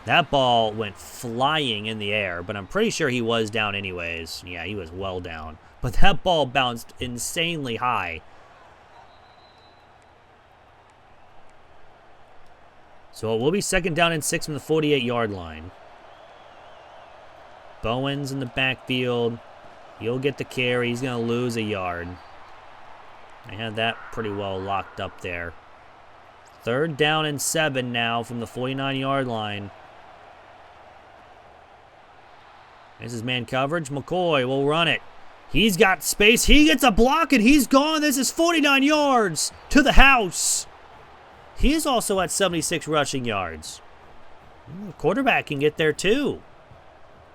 That ball went flying in the air, but I'm pretty sure he was down anyways. Yeah, he was well down. But that ball bounced insanely high. So it will be 2nd down and 6 from the 48-yard line. Bowens in the backfield. He'll get the carry. He's going to lose a yard. I had that pretty well locked up there. 3rd down and 7 now from the 49-yard line. This is man coverage. McCoy will run it. He's got space. He gets a block, and he's gone. This is 49 yards to the house. He is also at 76 rushing yards. The quarterback can get there too.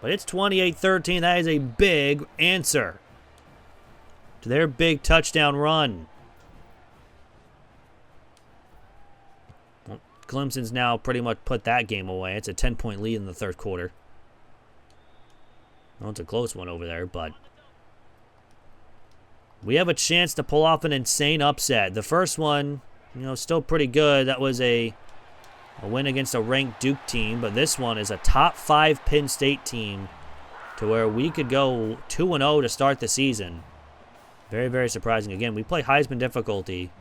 But it's 28-13. That is a big answer to their big touchdown run. Well, Clemson's now pretty much put that game away. It's a 10-point lead in the 3rd quarter. Well, it's a close one over there, but we have a chance to pull off an insane upset. The first one, still pretty good. That was a win against a ranked Duke team, but this one is a top 5 Penn State team to where we could go 2-0 to start the season. Very, very surprising. Again, we play Heisman difficulty.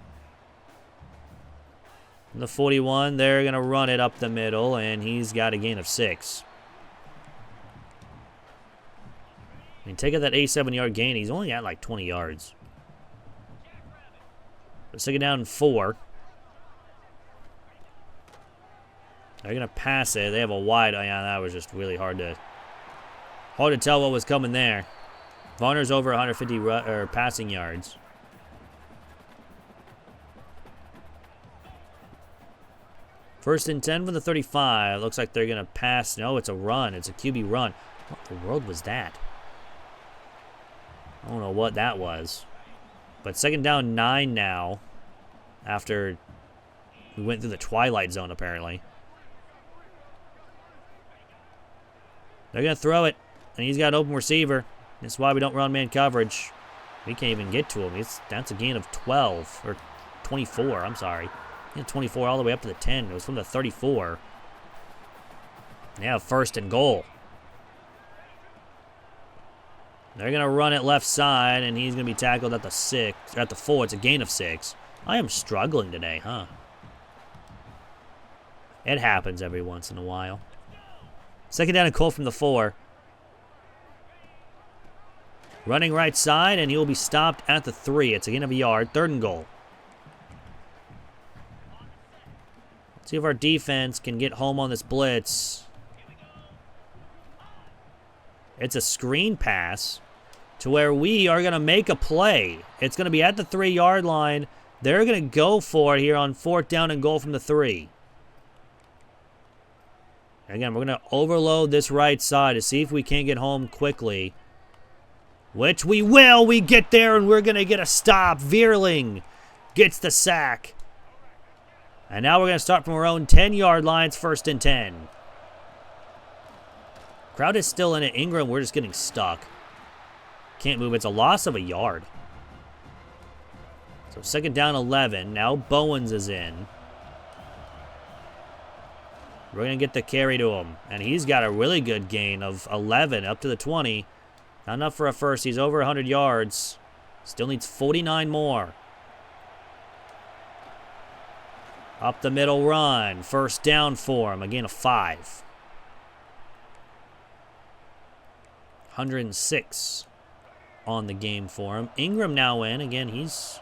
In the 41, they're going to run it up the middle, and he's got a gain of 6. I mean, take out that 87-yard gain. He's only at like 20 yards. But 2nd down and 4. They're going to pass it. They have a wide. Oh, yeah, that was just really hard to tell what was coming there. Varner's over 150 passing yards. First and 10 from the 35. Looks like they're going to pass. No, it's a run. It's a QB run. What the world was that? I don't know what that was. But 2nd down 9 now. After we went through the twilight zone, apparently. They're going to throw it. And he's got an open receiver. That's why we don't run man coverage. We can't even get to him. That's a gain of 12. Or 24, I'm sorry. 24 all the way up to the 10. It was from the 34. They have 1st and goal. They're going to run it left side, and he's going to be tackled at the 4. It's a gain of 6. I am struggling today, huh? It happens every once in a while. 2nd down and goal from the 4. Running right side, and he will be stopped at the 3. It's a gain of a yard. 3rd and goal. Let's see if our defense can get home on this blitz. It's a screen pass to where we are going to make a play. It's going to be at the 3-yard line, They're going to go for it here on 4th down and goal from the 3. Again, we're going to overload this right side to see if we can't get home quickly. Which we will. We get there, and we're going to get a stop. Veerling gets the sack. And now we're going to start from our own 10-yard line. It's 1st and 10. Crowd is still in it. Ingram, we're just getting stuck. Can't move. It's a loss of a yard. So 2nd down, 11. Now Bowens is in. We're going to get the carry to him. And he's got a really good gain of 11 up to the 20. Not enough for a first. He's over 100 yards. Still needs 49 more. Up the middle run. 1st down for him. A gain of 5. 106 on the game for him. Ingram now in. Again, he's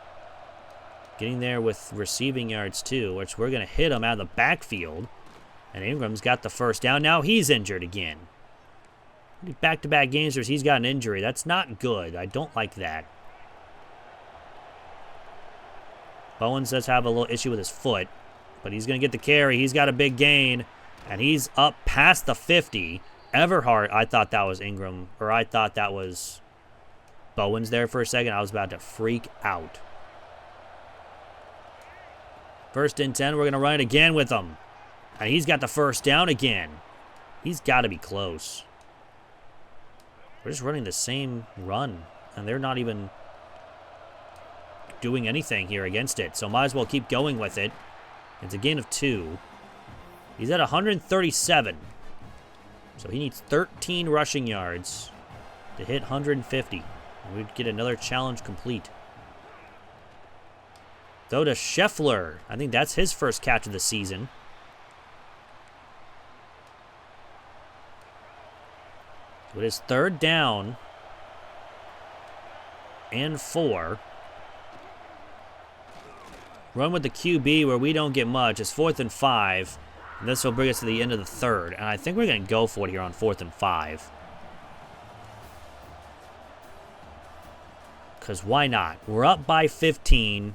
getting there with receiving yards too, which we're going to hit him out of the backfield. And Ingram's got the 1st down. Now he's injured again. Back-to-back games where he's got an injury. That's not good. I don't like that. Bowens does have a little issue with his foot, but he's going to get the carry. He's got a big gain, and he's up past the 50. Everhart, I thought that was Ingram, or I thought that was Bowens there for a second. I was about to freak out. 1st and 10. We're going to run it again with him. And he's got the 1st down again. He's got to be close. We're just running the same run, and they're not even doing anything here against it. So might as well keep going with it. It's a gain of 2. He's at 137. So he needs 13 rushing yards to hit 150. And we'd get another challenge complete. Though to Scheffler. I think that's his first catch of the season. It is 3rd down and 4. Run with the QB where we don't get much. It's 4th and 5. And this will bring us to the end of the 3rd. And I think we're going to go for it here on 4th and 5. Because why not? We're up by 15.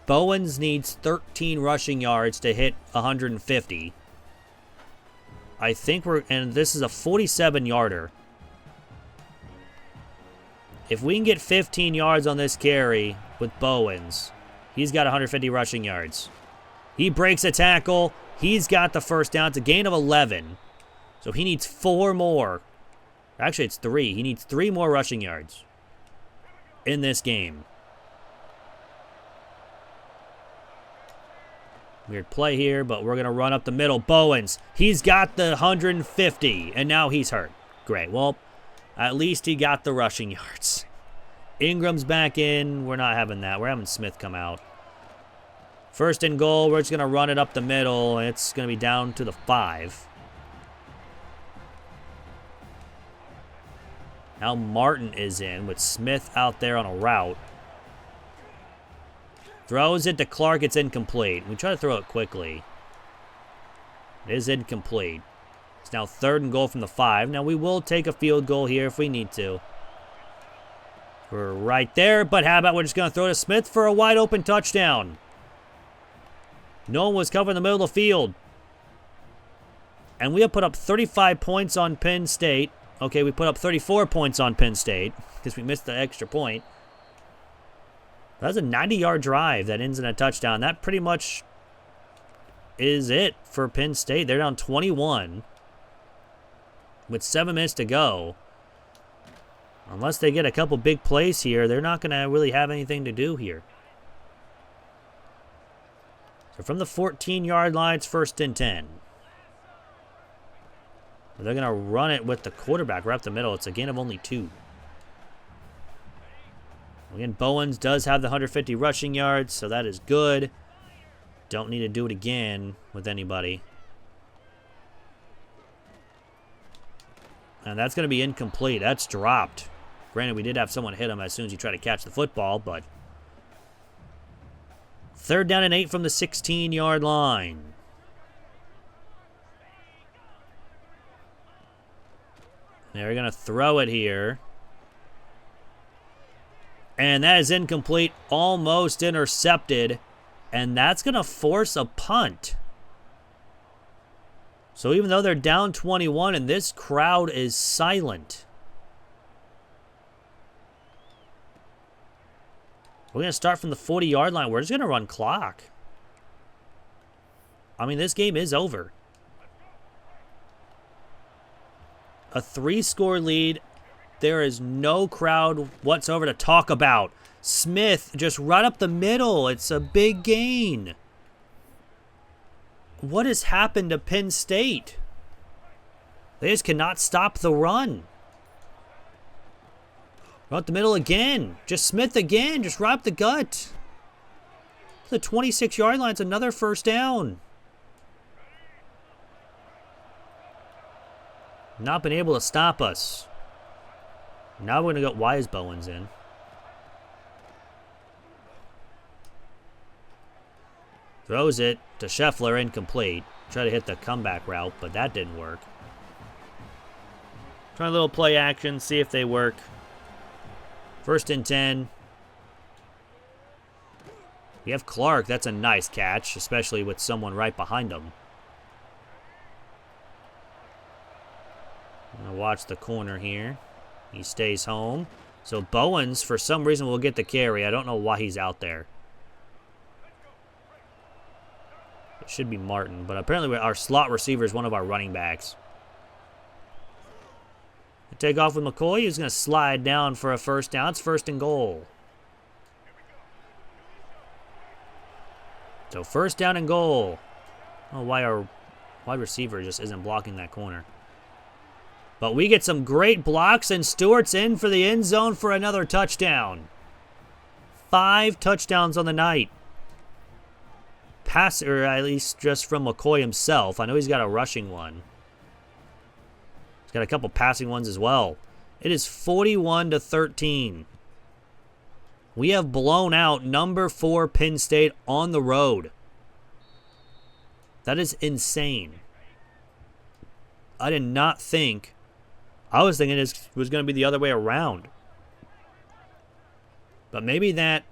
Bowens needs 13 rushing yards to hit 150. I think and this is a 47-yarder. If we can get 15 yards on this carry with Bowens, he's got 150 rushing yards. He breaks a tackle. He's got the 1st down. It's a gain of 11. So he needs 4 more. Actually, it's 3. He needs 3 more rushing yards in this game. Weird play here, but we're going to run up the middle. Bowens, he's got the 150, and now he's hurt. Great. Well, at least he got the rushing yards. Ingram's back in. We're not having that. We're having Smith come out. 1st and goal. We're just going to run it up the middle. It's going to be down to the 5. Now Martin is in with Smith out there on a route. Throws it to Clark. It's incomplete. We try to throw it quickly. It is incomplete. It's now 3rd and goal from the 5. Now we will take a field goal here if we need to. We're right there, but how about we're just going to throw to Smith for a wide open touchdown. No one was covering the middle of the field. And we have put up 35 points on Penn State. Okay, we put up 34 points on Penn State because we missed the extra point. That's a 90-yard drive that ends in a touchdown. That pretty much is it for Penn State. They're down 21 with 7 minutes to go. Unless they get a couple big plays here, they're not going to really have anything to do here. So from the 14-yard line, it's 1st and 10. They're going to run it with the quarterback right up the middle. It's a gain of only 2. Again, Bowens does have the 150 rushing yards, so that is good. Don't need to do it again with anybody. And that's going to be incomplete. That's dropped. Granted, we did have someone hit him as soon as he tried to catch the football, but 3rd down and 8 from the 16-yard line. They're going to throw it here. And that is incomplete, almost intercepted. And that's going to force a punt. So even though they're down 21 and this crowd is silent, we're going to start from the 40-yard line. We're just going to run clock. I mean, this game is over. A 3-score lead. There is no crowd whatsoever to talk about. Smith just right up the middle. It's a big gain. What has happened to Penn State? They just cannot stop the run. Right up the middle again. Just Smith again. Just right up the gut. The 26-yard line. It's another first down. Not been able to stop us. Now we're going to go. Why is Bowens in? Throws it to Scheffler, incomplete. Try to hit the comeback route, but that didn't work. Try a little play action, see if they work. 1st and 10. We have Clark. That's a nice catch, especially with someone right behind him. I'm going to watch the corner here. He stays home. So Bowens, for some reason, will get the carry. I don't know why he's out there. It should be Martin, but apparently our slot receiver is one of our running backs. Take off with McCoy. He's going to slide down for a first down. It's 1st and goal. So 1st down and goal. I don't know why our wide receiver just isn't blocking that corner. But we get some great blocks, and Stewart's in for the end zone for another touchdown. 5 touchdowns on the night. Pass, or at least just from McCoy himself. I know he's got a rushing one. He's got a couple passing ones as well. It is 41-13. We have blown out number 4 Penn State on the road. That is insane. I did not think. I was thinking it was going to be the other way around. But maybe that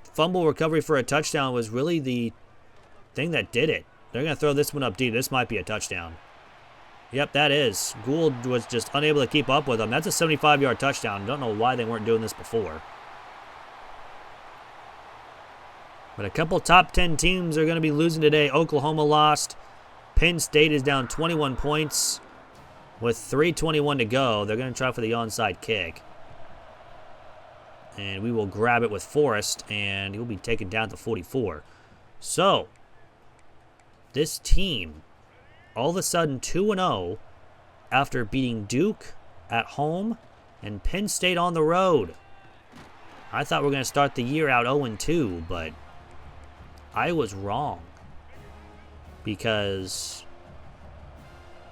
fumble recovery for a touchdown was really the thing that did it. They're going to throw this one up deep. This might be a touchdown. Yep, that is. Gould was just unable to keep up with them. That's a 75-yard touchdown. Don't know why they weren't doing this before. But a couple top 10 teams are going to be losing today. Oklahoma lost. Penn State is down 21 points with 3:21 to go. They're going to try for the onside kick. And we will grab it with Forrest, and he'll be taken down to 44. So, this team, all of a sudden 2-0 after beating Duke at home and Penn State on the road. I thought we were going to start the year out 0-2, but I was wrong. Because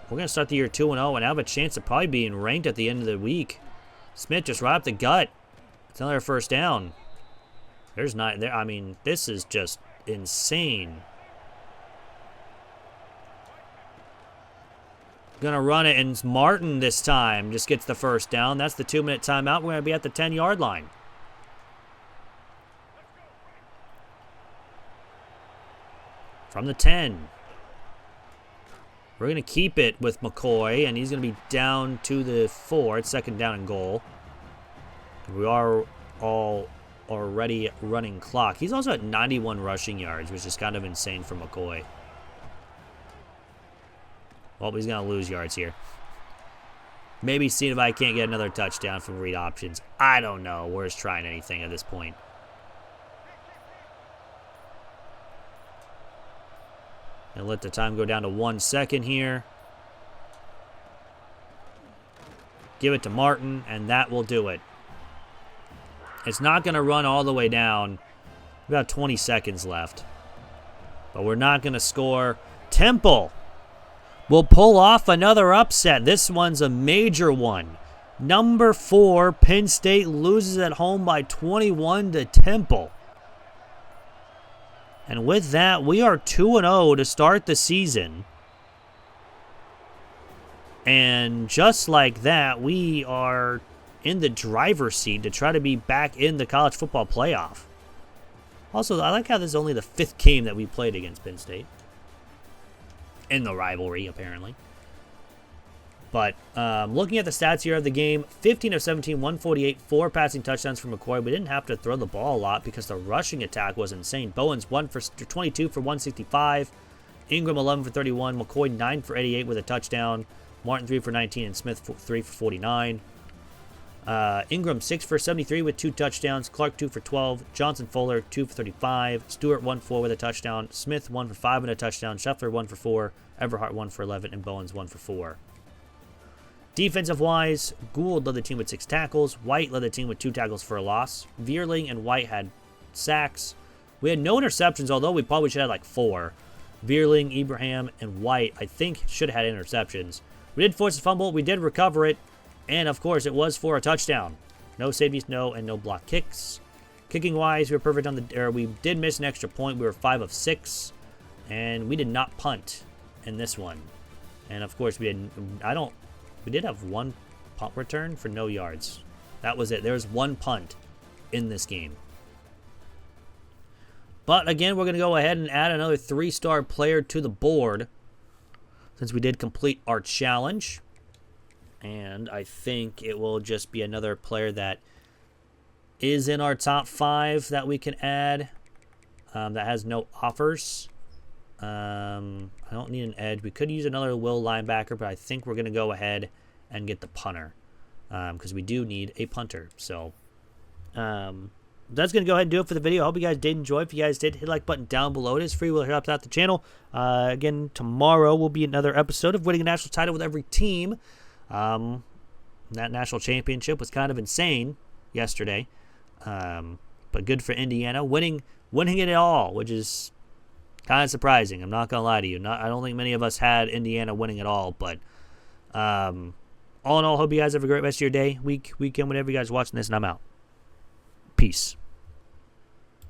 we're going to start the year 2-0 and have a chance of probably being ranked at the end of the week. Smith just right up the gut. It's another first down. There's not there. I mean, this is just insane. Gonna run it, and Martin this time just gets the first down. That's the 2-minute timeout. We're gonna be at the 10-yard line. From the 10. We're gonna keep it with McCoy, and he's gonna be down to the 4. It's 2nd down and goal. We are all already running clock. He's also at 91 rushing yards, which is kind of insane for McCoy. Well, he's going to lose yards here. Maybe see if I can't get another touchdown from read options. I don't know. We're just trying anything at this point. And let the time go down to 1 second here. Give it to Martin, and that will do it. It's not going to run all the way down. About 20 seconds left. But we're not going to score. Temple will pull off another upset. This one's a major one. Number 4, Penn State loses at home by 21 to Temple. And with that, we are 2-0 to start the season. And just like that, we are in the driver's seat to try to be back in the college football playoff. Also, I like how this is only the 5th game that we played against Penn State. In the rivalry, apparently. But looking at the stats here of the game, 15 of 17, 148, 4 passing touchdowns for McCoy. We didn't have to throw the ball a lot because the rushing attack was insane. Bowens 1 for 22 for 165. Ingram 11 for 31. McCoy 9 for 88 with a touchdown. Martin 3 for 19 and Smith 3 for 49. Ingram 6 for 73 with 2 touchdowns. Clark 2 for 12. Johnson Fuller 2 for 35. Stewart 1 for 4 with a touchdown. Smith 1 for 5 with a touchdown. Scheffler 1 for 4. Everhart 1 for 11. And Bowens 1 for 4. Defensive-wise, Gould led the team with 6 tackles. White led the team with 2 tackles for a loss. Vierling and White had sacks. We had no interceptions, although we probably should have like 4. Vierling, Ibrahim, and White, I think, should have had interceptions. We did force a fumble. We did recover it. And, of course, it was for a touchdown. No safeties, no block kicks. Kicking-wise, we were perfect on the... we did miss an extra point. We were 5 of 6. And we did not punt in this one. And, of course, we did have 1 punt return for no yards. That was it. There was 1 punt in this game. But, again, we're going to go ahead and add another 3-star player to the board since we did complete our challenge. And I think it will just be another player that is in our top 5 that we can add that has no offers. I don't need an edge. We could use another will linebacker, but I think we're going to go ahead and get the punter because we do need a punter. So that's going to go ahead and do it for the video. I hope you guys did enjoy. If you guys did, hit the like button down below. It is free. Will help out the channel. Again, tomorrow will be another episode of winning a national title with every team. That national championship was kind of insane yesterday, but good for Indiana winning it all, which is kind of surprising. I'm not gonna lie to you. I don't think many of us had Indiana winning it all, but all in all, hope you guys have a great rest of your day, weekend, whenever you guys are watching this, and I'm out. Peace.